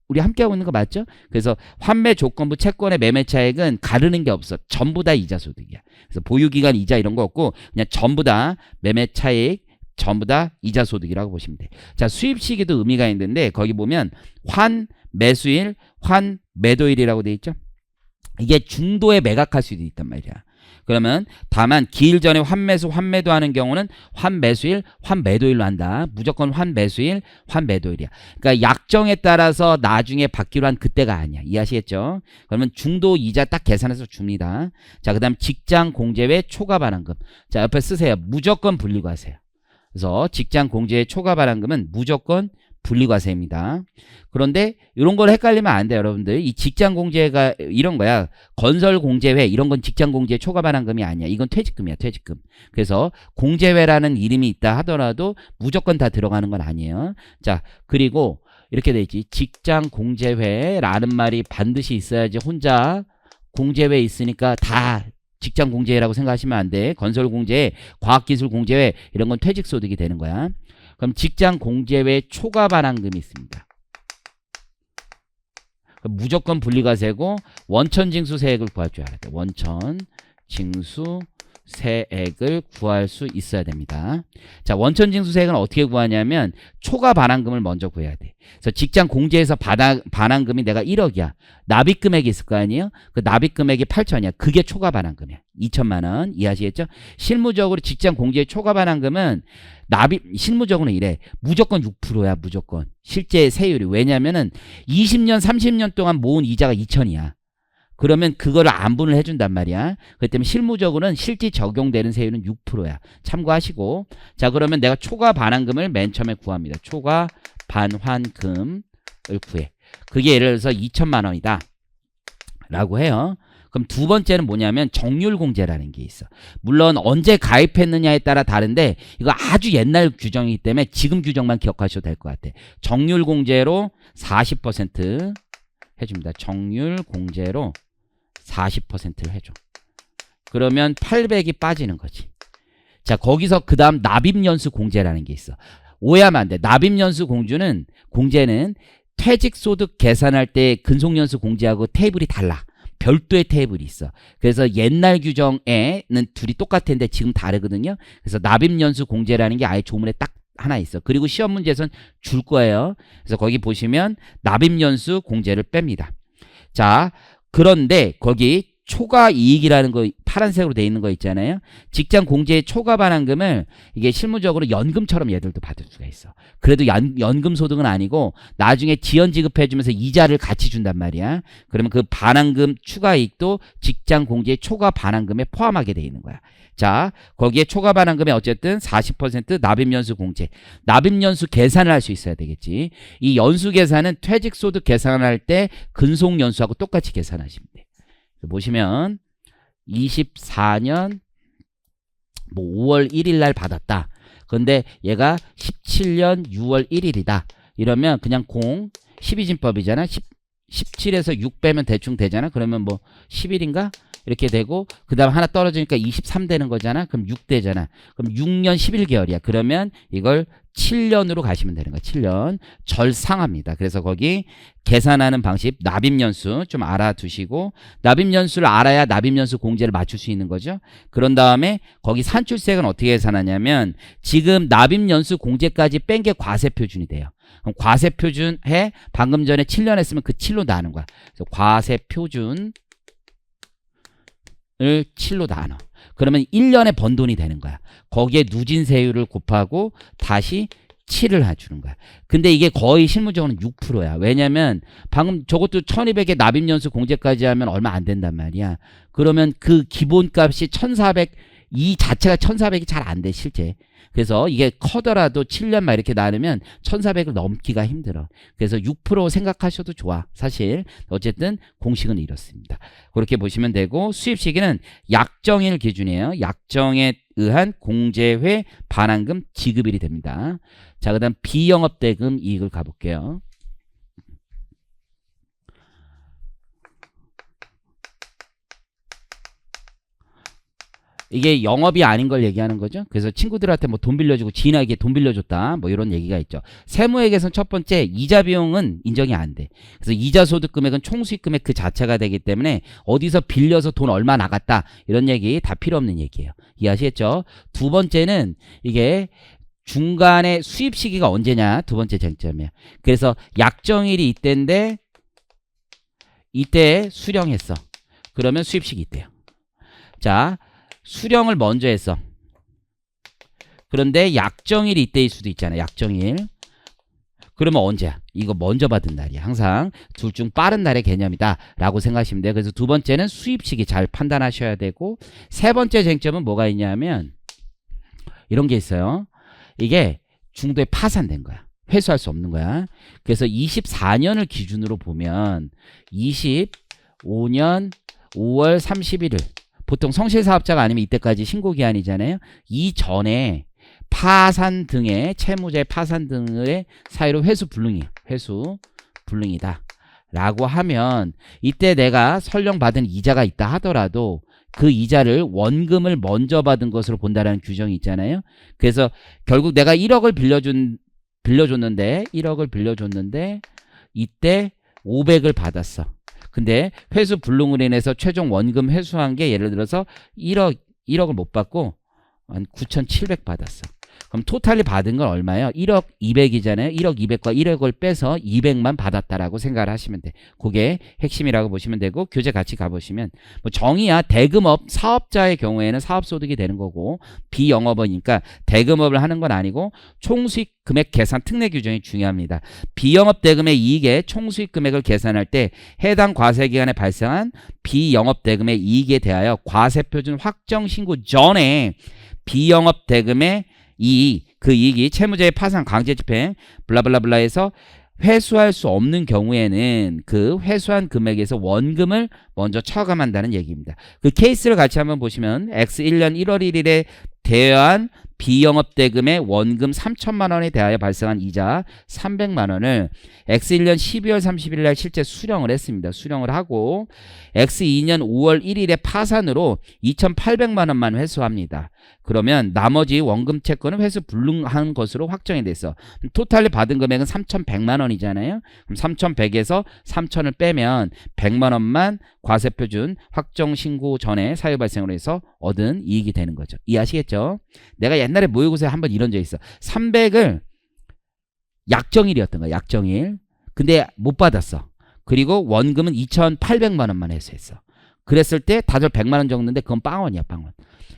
우리 함께하고 있는 거 맞죠? 그래서 환매 조건부 채권의 매매 차익은 가르는 게 없어. 전부 다 이자 소득이야. 그래서 보유기간 이자 이런 거 없고 그냥 전부 다 매매 차익 전부 다 이자 소득이라고 보시면 돼. 자, 수입 시기도 의미가 있는데 거기 보면 환 매수일, 환 매도일이라고 돼 있죠. 이게 중도에 매각할 수도 있단 말이야. 그러면 다만 기일 전에 환매수, 환매도 하는 경우는 환매수일, 환매도일로 한다. 무조건 환매수일, 환매도일이야. 그러니까 약정에 따라서 나중에 받기로 한 그때가 아니야. 이해하시겠죠? 그러면 중도 이자 딱 계산해서 줍니다. 자, 그 다음 직장 공제 외 초과 반환금. 자, 옆에 쓰세요. 무조건 분리과세요. 그래서 직장 공제 외 초과 반환금은 무조건 분리과세입니다. 그런데 이런 걸 헷갈리면 안 돼요, 여러분들. 이 직장공제가 이런 거야. 건설공제회 이런 건 직장공제 초과반환금이 아니야. 이건 퇴직금이야, 퇴직금. 그래서 공제회라는 이름이 있다 하더라도 무조건 다 들어가는 건 아니에요. 자, 그리고 이렇게 돼 있지. 직장공제회라는 말이 반드시 있어야지. 혼자 공제회 있으니까 다 직장공제회라고 생각하시면 안 돼. 건설공제회, 과학기술공제회 이런 건 퇴직소득이 되는 거야. 그럼 직장 공제 외 초과 반환금이 있습니다. 무조건 분리과세고 원천징수세액을 구할 줄 알아야 돼. 원천징수세액을 구할 수 있어야 됩니다. 자, 원천징수세액은 어떻게 구하냐면 초과 반환금을 먼저 구해야 돼. 그래서 직장 공제에서 반환금이 내가 1억이야. 납입금액이 있을 거 아니에요? 그 납입금액이 8천이야. 그게 초과 반환금이야. 2천만 원. 이해하시겠죠? 실무적으로 직장 공제의 초과 반환금은 실무적으로는 이래. 무조건 6%야, 무조건. 실제 세율이. 왜냐면은 20년, 30년 동안 모은 이자가 2천이야. 그러면 그거를 안분을 해준단 말이야. 그렇기 때문에 실무적으로는 실제 적용되는 세율은 6%야. 참고하시고. 자, 그러면 내가 초과 반환금을 맨 처음에 구합니다. 초과 반환금을 구해. 그게 예를 들어서 2천만 원이다. 라고 해요. 그럼 두 번째는 뭐냐면 정률공제라는 게 있어. 물론 언제 가입했느냐에 따라 다른데 이거 아주 옛날 규정이기 때문에 지금 규정만 기억하셔도 될 것 같아. 정률공제로 40% 해줍니다. 정률공제로 40%를 해줘. 그러면 800이 빠지는 거지. 자, 거기서 그 다음 납입연수 공제라는 게 있어. 오해하면 안 돼. 납입연수 공제는 퇴직소득 계산할 때 근속연수 공제하고 테이블이 달라. 별도의 테이블이 있어. 그래서 옛날 규정에는 둘이 똑같은데 지금 다르거든요. 그래서 납입연수 공제라는 게 아예 조문에 딱 하나 있어. 그리고 시험 문제에서는 줄 거예요. 그래서 거기 보시면 납입연수 공제를 뺍니다. 자, 그런데 거기 초과 이익이라는 거 파란색으로 돼 있는 거 있잖아요. 직장 공제의 초과 반환금을 이게 실무적으로 연금처럼 얘들도 받을 수가 있어. 그래도 연금 소득은 아니고 나중에 지연 지급해 주면서 이자를 같이 준단 말이야. 그러면 그 반환금 추가 이익도 직장 공제의 초과 반환금에 포함하게 돼 있는 거야. 자, 거기에 초과 반환금에 어쨌든 40% 납입연수 공제. 납입연수 계산을 할 수 있어야 되겠지. 이 연수 계산은 퇴직소득 계산할 때 근속연수하고 똑같이 계산하시면 돼. 보시면 24년 뭐 5월 1일 날 받았다. 그런데 얘가 17년 6월 1일이다. 이러면 그냥 12진법이잖아. 17에서 6 빼면 대충 되잖아. 그러면 뭐 10일인가? 이렇게 되고 그 다음 하나 떨어지니까 23 되는 거잖아. 그럼 6 되잖아. 그럼 6년 11개월이야. 그러면 이걸 7년으로 가시면 되는 거야. 7년. 절상합니다. 그래서 거기 계산하는 방식 납입연수 좀 알아두시고 납입연수를 알아야 납입연수 공제를 맞출 수 있는 거죠. 그런 다음에 거기 산출세액은 어떻게 계산하냐면 지금 납입연수 공제까지 뺀 게 과세표준이 돼요. 그럼 과세표준에 방금 전에 7년 했으면 그 7로 나누는 거야. 그래서 과세표준 을 7로 나눠. 그러면 1년에 번 돈이 되는 거야. 거기에 누진세율을 곱하고 다시 7을 해주는 거야. 근데 이게 거의 실무적으로는 6%야. 왜냐면 방금 저것도 1200에 납입연수 공제까지 하면 얼마 안 된단 말이야. 그러면 그 기본값이 1400, 이 자체가 1400이 잘 안 돼, 실제. 그래서 이게 커더라도 7년 막 이렇게 나누면 1400을 넘기가 힘들어. 그래서 6% 생각하셔도 좋아. 사실 어쨌든 공식은 이렇습니다. 그렇게 보시면 되고 수입 시기는 약정일 기준이에요. 약정에 의한 공제회 반환금 지급일이 됩니다. 자, 그 다음 비영업대금 이익을 가볼게요. 이게 영업이 아닌 걸 얘기하는 거죠. 그래서 친구들한테 뭐 돈 빌려주고 지인에게 돈 빌려줬다 뭐 이런 얘기가 있죠. 세무액에서는 첫 번째 이자 비용은 인정이 안 돼. 그래서 이자 소득 금액은 총수익 금액 그 자체가 되기 때문에 어디서 빌려서 돈 얼마 나갔다 이런 얘기 다 필요 없는 얘기예요. 이해하시겠죠? 두 번째는 이게 중간에 수입 시기가 언제냐 두 번째 쟁점이야. 그래서 약정일이 이때인데 이때 수령했어. 그러면 수입 시기 이때요. 자, 수령을 먼저 했어. 그런데 약정일이 이때일 수도 있잖아. 약정일. 그러면 언제야? 이거 먼저 받은 날이야. 항상 둘 중 빠른 날의 개념이다 라고 생각하시면 돼요. 그래서 두 번째는 수입 시기 잘 판단하셔야 되고, 세 번째 쟁점은 뭐가 있냐면 이런 게 있어요. 이게 중도에 파산된 거야. 회수할 수 없는 거야. 그래서 24년을 기준으로 보면 25년 5월 31일, 보통 성실사업자가 아니면 이때까지 신고기한이잖아요. 이전에 파산 등의 채무자의 파산 등의 사유로 회수 불능이에요. 회수 불능이다 라고 하면, 이때 내가 설령받은 이자가 있다 하더라도 그 이자를 원금을 먼저 받은 것으로 본다라는 규정이 있잖아요. 그래서 결국 내가 1억을 빌려줬는데 1억을 빌려줬는데 이때 500을 받았어. 근데 회수 불능으로 인해서 최종 원금 회수한 게 예를 들어서 1억을 못 받고 한 9,700 받았어. 그럼 토탈리 받은 건 얼마예요? 1억 200이잖아요. 1억 200과 1억을 빼서 200만 받았다라고 생각을 하시면 돼. 그게 핵심이라고 보시면 되고, 교재 같이 가보시면 뭐 정의야. 대금업 사업자의 경우에는 사업소득이 되는 거고, 비영업이니까 대금업을 하는 건 아니고 총수익 금액 계산 특례 규정이 중요합니다. 비영업 대금의 이익의 총수익 금액을 계산할 때 해당 과세기간에 발생한 비영업 대금의 이익에 대하여 과세표준 확정 신고 전에 비영업 대금의 그 이익이 채무자의 파산, 강제 집행, 블라블라블라에서 회수할 수 없는 경우에는 그 회수한 금액에서 원금을 먼저 처감한다는 얘기입니다. 그 케이스를 같이 한번 보시면 X1년 1월 1일에 대여한 비영업 대금의 원금 3천만 원에 대하여 발생한 이자 300만 원을 X1년 12월 30일 날 실제 수령을 했습니다. 수령을 하고 X2년 5월 1일에 파산으로 2,800만 원만 회수합니다. 그러면 나머지 원금 채권은 회수 불능한 것으로 확정이 됐어. 토탈리 받은 금액은 3,100만 원이잖아요. 그럼 3,100에서 3,000을 빼면 100만 원만 과세표준 확정 신고 전에 사유 발생으로 해서 얻은 이익이 되는 거죠. 이해하시겠죠? 내가 옛날에 모의고사에 한번 이런 적 있어. 300을 약정일이었던 거야. 약정일. 근데 못 받았어. 그리고 원금은 2,800만 원만 회수했어. 그랬을 때 다들 100만 원 적는데 그건 빵원이야. 빵원.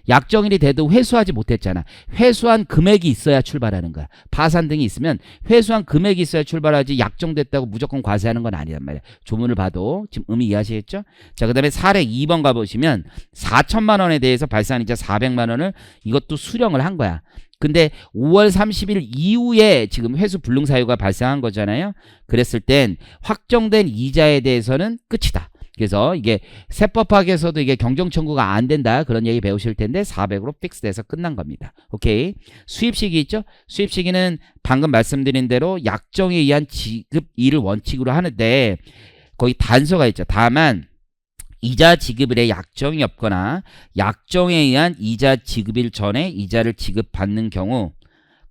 약정일이 돼도 회수하지 못했잖아. 회수한 금액이 있어야 출발하는 거야. 파산 등이 있으면 회수한 금액이 있어야 출발하지, 약정됐다고 무조건 과세하는 건 아니란 말이야. 조문을 봐도 지금 의미 이해하시겠죠? 자, 그 다음에 사례 2번 가보시면 4천만 원에 대해서 발생한 이자 400만 원을 이것도 수령을 한 거야. 근데 5월 30일 이후에 지금 회수 불능 사유가 발생한 거잖아요. 그랬을 땐 확정된 이자에 대해서는 끝이다. 그래서 이게 세법학에서도 이게 경정 청구가 안 된다 그런 얘기 배우실 텐데 400으로 픽스돼서 끝난 겁니다. 오케이. 수입 시기 있죠? 수입 시기는 방금 말씀드린 대로 약정에 의한 지급 일을 원칙으로 하는데 거기 단서가 있죠. 다만 이자 지급일에 약정이 없거나 약정에 의한 이자 지급일 전에 이자를 지급받는 경우,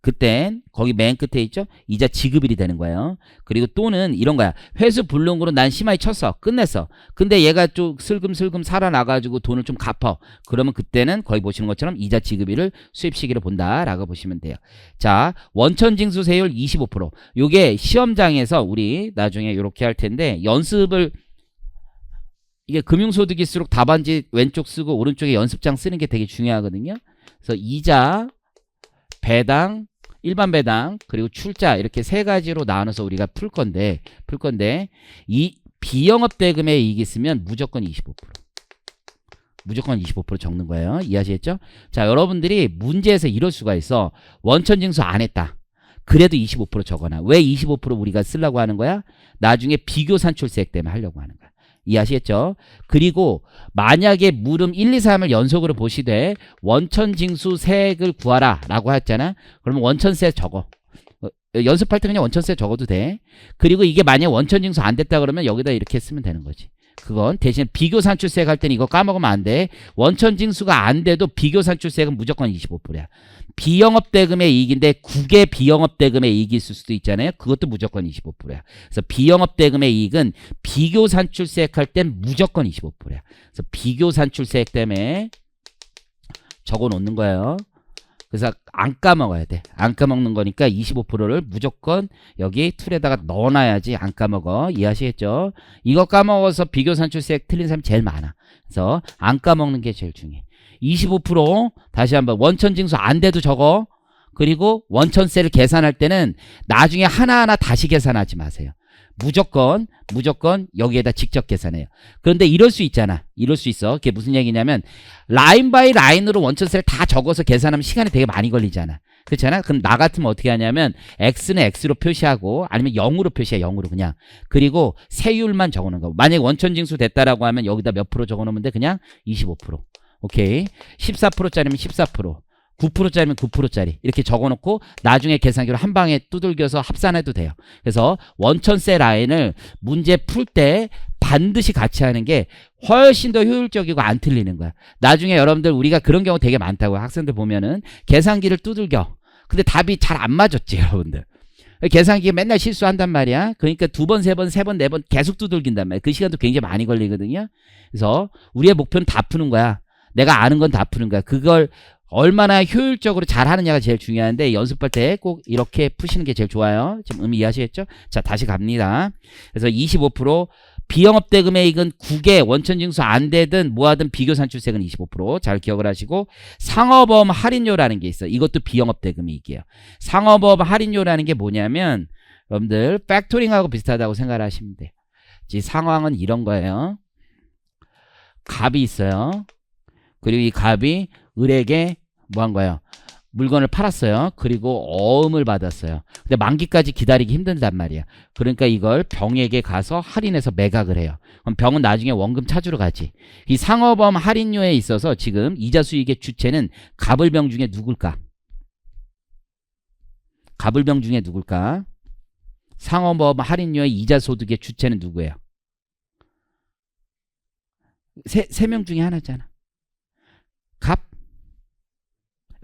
그땐 거기 맨 끝에 있죠? 이자 지급일이 되는 거예요. 그리고 또는 이런 거야. 회수 불능으로 난 심하게 쳤어. 끝냈어. 근데 얘가 좀 슬금슬금 살아나가지고 돈을 좀 갚어. 그러면 그때는 거기 보시는 것처럼 이자 지급일을 수입 시기로 본다라고 보시면 돼요. 자, 원천징수세율 25%. 요게 시험장에서 우리 나중에 이렇게 할 텐데 연습을, 이게 금융소득일수록 답안지 왼쪽 쓰고 오른쪽에 연습장 쓰는 게 되게 중요하거든요. 그래서 이자, 배당, 일반 배당, 그리고 출자, 이렇게 세 가지로 나눠서 우리가 풀 건데 이 비영업 대금의 이익이 있으면 무조건 25%. 무조건 25% 적는 거예요. 이해하시겠죠? 자, 여러분들이 문제에서 이럴 수가 있어. 원천징수 안 했다. 그래도 25% 적어놔. 왜 25% 우리가 쓰려고 하는 거야? 나중에 비교 산출세액 때문에 하려고 하는 거야. 이해하시겠죠? 그리고 만약에 물음 1, 2, 3을 연속으로 보시되 원천징수세액을 구하라 라고 했잖아. 그러면 원천세 적어. 연습할 때 그냥 원천세 적어도 돼. 그리고 이게 만약 원천징수 안 됐다 그러면 여기다 이렇게 쓰면 되는 거지. 그건 대신 비교산출세액 할 때는 이거 까먹으면 안 돼. 원천징수가 안 돼도 비교산출세액은 무조건 25%야. 비영업대금의 이익인데 국외 비영업대금의 이익이 있을 수도 있잖아요. 그것도 무조건 25%야. 그래서 비영업대금의 이익은 비교산출세액 할 땐 무조건 25%야. 그래서 비교산출세액 때문에 적어 놓는 거예요. 그래서 안 까먹어야 돼. 안 까먹는 거니까 25%를 무조건 여기 툴에다가 넣어놔야지 안 까먹어. 이해하시겠죠? 이거 까먹어서 비교산출세액 틀린 사람이 제일 많아. 그래서 안 까먹는 게 제일 중요해. 25% 다시 한번 원천징수 안 돼도 적어. 그리고 원천세를 계산할 때는 나중에 하나하나 다시 계산하지 마세요. 무조건 여기에다 직접 계산해요. 그런데 이럴 수 있잖아. 이럴 수 있어. 그게 무슨 얘기냐면 라인 바이 라인으로 원천세를 다 적어서 계산하면 시간이 되게 많이 걸리잖아. 그렇잖아. 그럼 나 같으면 어떻게 하냐면 x는 x로 표시하고 아니면 0으로 표시해. 0으로 그냥. 그리고 세율만 적어놓은 거. 만약에 원천징수 됐다라고 하면 여기다 몇 프로 적어놓으면 돼? 그냥 25%. 오케이. 14%짜리면 14%. 9%짜리면 9%짜리 이렇게 적어놓고 나중에 계산기로 한 방에 두들겨서 합산해도 돼요. 그래서 원천세 라인을 문제 풀 때 반드시 같이 하는 게 훨씬 더 효율적이고 안 틀리는 거야. 나중에 여러분들 우리가 그런 경우 되게 많다고 학생들 보면은 계산기를 두들겨. 근데 답이 잘 안 맞았지 여러분들. 계산기가 맨날 실수한단 말이야. 그러니까 두 번, 세 번, 세 번, 네 번 계속 두들긴단 말이야. 그 시간도 굉장히 많이 걸리거든요. 그래서 우리의 목표는 다 푸는 거야. 내가 아는 건 다 푸는 거야. 그걸 얼마나 효율적으로 잘 하느냐가 제일 중요한데 연습할 때 꼭 이렇게 푸시는 게 제일 좋아요. 지금 의미 이해하시겠죠? 자, 다시 갑니다. 그래서 25% 비영업대금액은 9개 원천징수 안 되든 뭐하든 비교산출세액은 25% 잘 기억을 하시고 상업보험 할인료라는 게 있어. 이것도 비영업대금이익이에요. 상업보험 할인료라는 게 뭐냐면 여러분들 팩토링하고 비슷하다고 생각을 하시면 돼요. 이 상황은 이런 거예요. 갑이 있어요. 그리고 이 갑이 을에게 뭐 한 거예요? 물건을 팔았어요. 그리고 어음을 받았어요. 근데 만기까지 기다리기 힘든단 말이야. 그러니까 이걸 병에게 가서 할인해서 매각을 해요. 그럼 병은 나중에 원금 찾으러 가지. 이 상업보험 할인료에 있어서 지금 이자 수익의 주체는 갑을병 중에 누굴까? 갑을병 중에 누굴까? 상업보험 할인료의 이자 소득의 주체는 누구예요? 세 명 중에 하나잖아. 갑,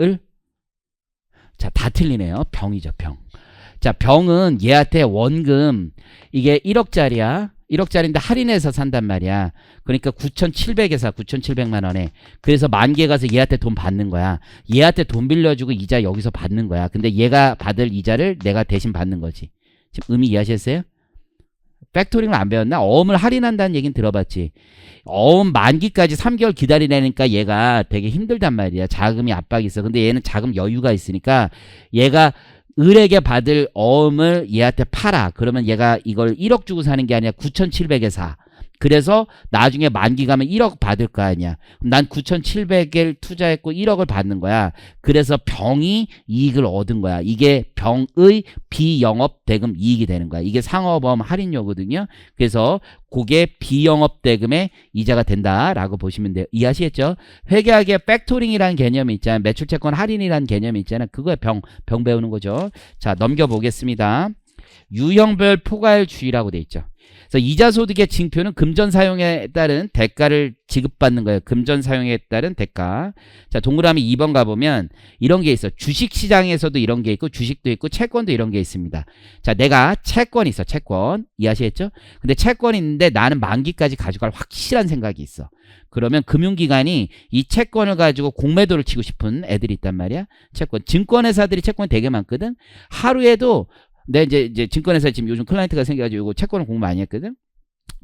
을. 자, 다 틀리네요. 병이죠, 병. 자, 병은 얘한테 원금 이게 1억짜리야. 1억짜리인데 할인해서 산단 말이야. 그러니까 9,700에 사. 9,700만 원에. 그래서 만기에 가서 얘한테 돈 받는 거야. 얘한테 돈 빌려주고 이자 여기서 받는 거야. 근데 얘가 받을 이자를 내가 대신 받는 거지. 지금 의미 이해하셨어요? 팩토링을 안 배웠나? 어음을 할인한다는 얘기는 들어봤지. 어음 만기까지 3개월 기다리려니까 얘가 되게 힘들단 말이야. 자금이 압박이 있어. 근데 얘는 자금 여유가 있으니까 얘가 을에게 받을 어음을 얘한테 팔아. 그러면 얘가 이걸 1억 주고 사는 게 아니라 9,700에 사. 그래서 나중에 만기 가면 1억 받을 거 아니야. 그럼 난 9,700을 투자했고 1억을 받는 거야. 그래서 병이 이익을 얻은 거야. 이게 병의 비영업 대금 이익이 되는 거야. 이게 상업보험 할인료거든요. 그래서 그게 비영업 대금의 이자가 된다라고 보시면 돼요. 이해하시겠죠? 회계학에 팩토링이라는 개념이 있잖아요. 매출채권 할인이라는 개념이 있잖아요. 그거에 병 배우는 거죠. 자, 넘겨보겠습니다. 유형별 포괄주의라고 돼 있죠. 그래서 이자 소득의 징표는 금전 사용에 따른 대가를 지급받는 거예요. 금전 사용에 따른 대가. 자, 동그라미 2번 가보면 이런 게 있어. 주식시장에서도 이런 게 있고 주식도 있고 채권도 이런 게 있습니다. 자, 내가 채권이 있어. 채권. 이해하시겠죠? 근데 채권이 있는데 나는 만기까지 가져갈 확실한 생각이 있어. 그러면 금융기관이 이 채권을 가지고 공매도를 치고 싶은 애들이 있단 말이야. 채권. 증권회사들이 채권이 되게 많거든. 하루에도 내 이제 증권회사 지금 요즘 클라이언트가 생겨가지고 채권을 공부 많이 했거든.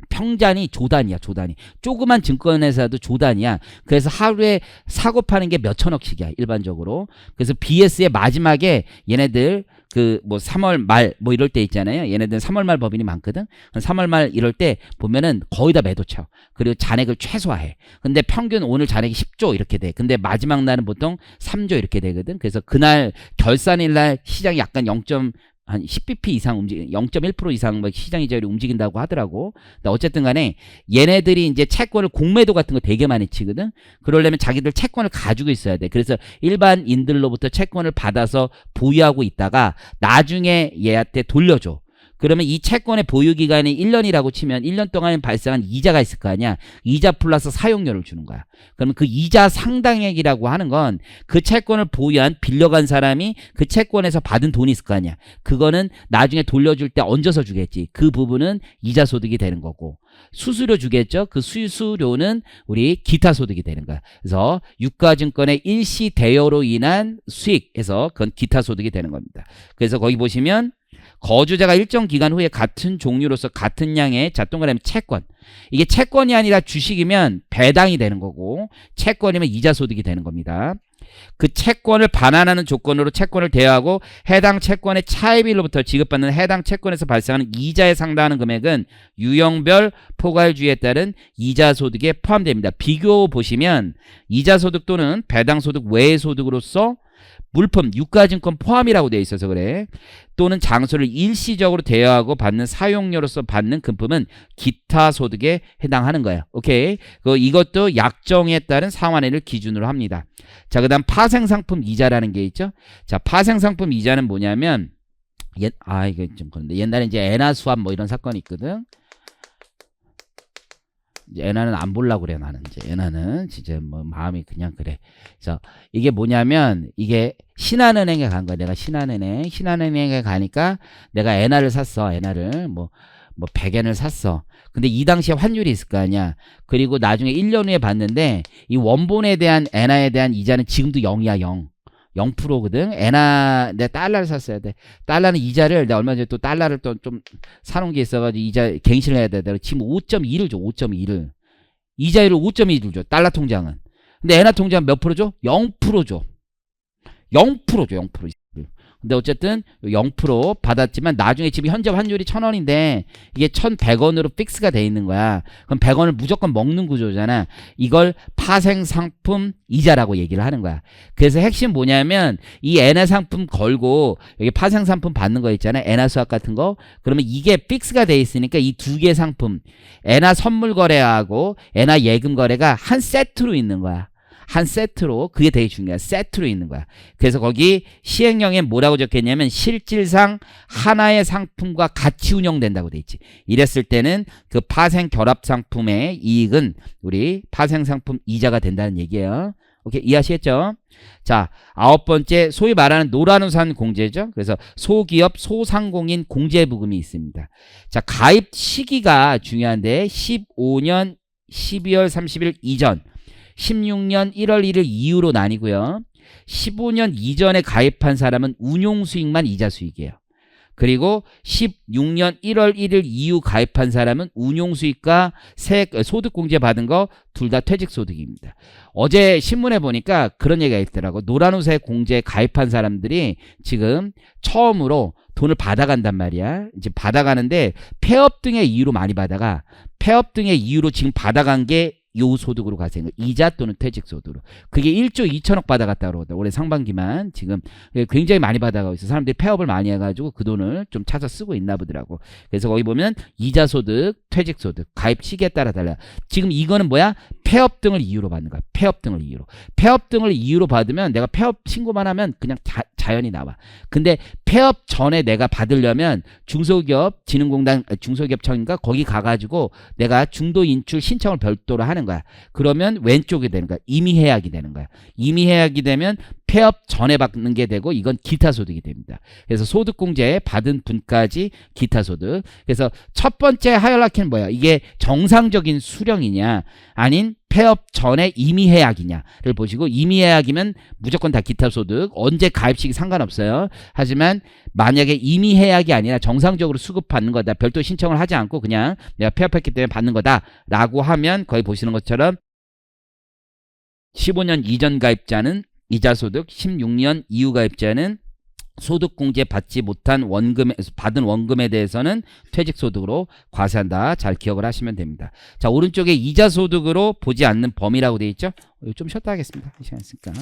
평단이 조단이야, 조단이. 조그만 증권회사도 조단이야. 그래서 하루에 사고 파는 게 몇 천억씩이야, 일반적으로. 그래서 BS의 마지막에 얘네들 그 뭐 3월 말 뭐 이럴 때 있잖아요. 얘네들 3월 말 법인이 많거든. 3월 말 이럴 때 보면은 거의 다 매도 쳐. 그리고 잔액을 최소화해. 근데 평균 오늘 잔액이 10조 이렇게 돼. 근데 마지막 날은 보통 3조 이렇게 되거든. 그래서 그날 결산일 날 시장이 약간 0. 한 10bp 이상 0.1% 이상 막 시장 이자율이 움직인다고 하더라고. 근데 어쨌든 간에 얘네들이 이제 채권을 공매도 같은 거 되게 많이 치거든. 그러려면 자기들 채권을 가지고 있어야 돼. 그래서 일반인들로부터 채권을 받아서 보유하고 있다가 나중에 얘한테 돌려줘. 그러면 이 채권의 보유기간이 1년이라고 치면 1년 동안에 발생한 이자가 있을 거 아니야. 이자 플러스 사용료를 주는 거야. 그러면 그 이자 상당액이라고 하는 건 그 채권을 보유한 빌려간 사람이 그 채권에서 받은 돈이 있을 거 아니야. 그거는 나중에 돌려줄 때 얹어서 주겠지. 그 부분은 이자 소득이 되는 거고. 수수료 주겠죠. 그 수수료는 우리 기타 소득이 되는 거야. 그래서 유가증권의 일시 대여로 인한 수익에서 그건 기타 소득이 되는 겁니다. 그래서 거기 보시면 거주자가 일정 기간 후에 같은 종류로서 같은 양의 잣동그라미 채권. 이게 채권이 아니라 주식이면 배당이 되는 거고 채권이면 이자소득이 되는 겁니다. 그 채권을 반환하는 조건으로 채권을 대여하고 해당 채권의 차입일로부터 지급받는 해당 채권에서 발생하는 이자에 상당하는 금액은 유형별 포괄주의에 따른 이자소득에 포함됩니다. 비교 보시면 이자소득 또는 배당소득 외의 소득으로서 물품, 유가증권 포함이라고 되어 있어서 그래. 또는 장소를 일시적으로 대여하고 받는 사용료로서 받는 금품은 기타 소득에 해당하는 거야. 오케이. 이것도 약정에 따른 상환액을 기준으로 합니다. 자, 그 다음 파생상품 이자라는 게 있죠. 자, 파생상품 이자는 뭐냐면, 이게 좀 그런데 옛날에 이제 엔화 수합 뭐 이런 사건이 있거든. 이제 엔화는 안 보려고 그래, 나는. 이제 엔화는 진짜 뭐 마음이 그냥 그래. 그래서 이게 뭐냐면, 이게 신한은행에 간 거야. 내가 신한은행에 가니까 내가 엔화를 샀어. 엔화를 뭐 100엔을 샀어. 근데 이 당시에 환율이 있을 거 아니야. 그리고 나중에 1년 후에 봤는데 이 원본에 대한 엔화에 대한 이자는 지금도 0이야. 0%거든. 엔화, 내가 달러를 샀어야 돼. 달러는 이자를, 내가 얼마 전에 또 달러를 또 좀 사놓은 게 있어가지고 이자 갱신을 해야 돼. 내가 지금 5.2를 줘. 5.2를. 이자율을 5.2를 줘. 달러 통장은. 근데 엔화 통장은 몇 프로 줘? 0% 줘. 0% 줘. 0%. 근데 어쨌든 0% 받았지만 나중에 지금 현재 환율이 1,000원인데 이게 1,100원으로 픽스가 돼 있는 거야. 그럼 100원을 무조건 먹는 구조잖아. 이걸 파생상품 이자라고 얘기를 하는 거야. 그래서 핵심 뭐냐면 이 엔화 상품 걸고 여기 파생상품 받는 거 있잖아. 엔화 수합 같은 거. 그러면 이게 픽스가 돼 있으니까 이 두 개 상품 엔화 선물 거래하고 엔화 예금 거래가 한 세트로 있는 거야. 한 세트로. 그게 되게 중요해. 세트로 있는 거야. 그래서 거기 시행령에 뭐라고 적혀있냐면 실질상 하나의 상품과 같이 운영된다고 돼 있지. 이랬을 때는 그 파생 결합 상품의 이익은 우리 파생 상품 이자가 된다는 얘기예요. 오케이, 이해하시겠죠? 자, 9번째 소위 말하는 노란우산 공제죠. 그래서 소기업 소상공인 공제부금이 있습니다. 자, 가입 시기가 중요한데 15년 12월 30일 이전, 16년 1월 1일 이후로 나뉘고요. 15년 이전에 가입한 사람은 운용수익만 이자수익이에요. 그리고 16년 1월 1일 이후 가입한 사람은 운용수익과 소득공제 받은 거 둘 다 퇴직소득입니다. 어제 신문에 보니까 그런 얘기가 있더라고. 노란우세 공제에 가입한 사람들이 지금 처음으로 돈을 받아간단 말이야. 이제 받아가는데 폐업 등의 이유로 많이 받아가. 폐업 등의 이유로 지금 받아간 게 요 소득으로 가세요. 이자 또는 퇴직소득으로. 그게 1조 2천억 받아갔다 그러거든. 올해 상반기만 지금 굉장히 많이 받아가고 있어. 사람들이 폐업을 많이 해가지고 그 돈을 좀 찾아 쓰고 있나 보더라고. 그래서 거기 보면 이자소득, 퇴직소득, 가입 시기에 따라 달라. 지금 이거는 뭐야? 폐업 등을 이유로 받는 거야. 폐업 등을 이유로. 폐업 등을 이유로 받으면 내가 폐업 신고만 하면 그냥 자연히 나와. 근데 폐업 전에 내가 받으려면 중소기업진흥공단 중소기업청인가 거기 가가지고 내가 중도인출 신청을 별도로 하는 거야. 그러면 왼쪽이 되는 거야. 임의해약이 되는 거야. 임의해약이 되면 폐업 전에 받는 게 되고 이건 기타소득이 됩니다. 그래서 소득공제 받은 분까지 기타소득. 그래서 첫 번째 하이라키는 뭐야? 이게 정상적인 수령이냐 아닌 폐업 전에 임의해약이냐를 보시고 임의해약이면 무조건 다 기타소득. 언제 가입식이 상관없어요. 하지만 만약에 임의해약이 아니라 정상적으로 수급받는 거다. 별도 신청을 하지 않고 그냥 내가 폐업했기 때문에 받는 거다라고 하면 거기 보시는 것처럼 15년 이전 가입자는 이자소득, 16년 이후 가입자는 소득공제 받지 못한 받은 원금에 대해서는 퇴직소득으로 과세한다. 잘 기억을 하시면 됩니다. 자, 오른쪽에 이자소득으로 보지 않는 범위라고 되어 있죠? 좀 쉬었다 하겠습니다. 시간 있으니까.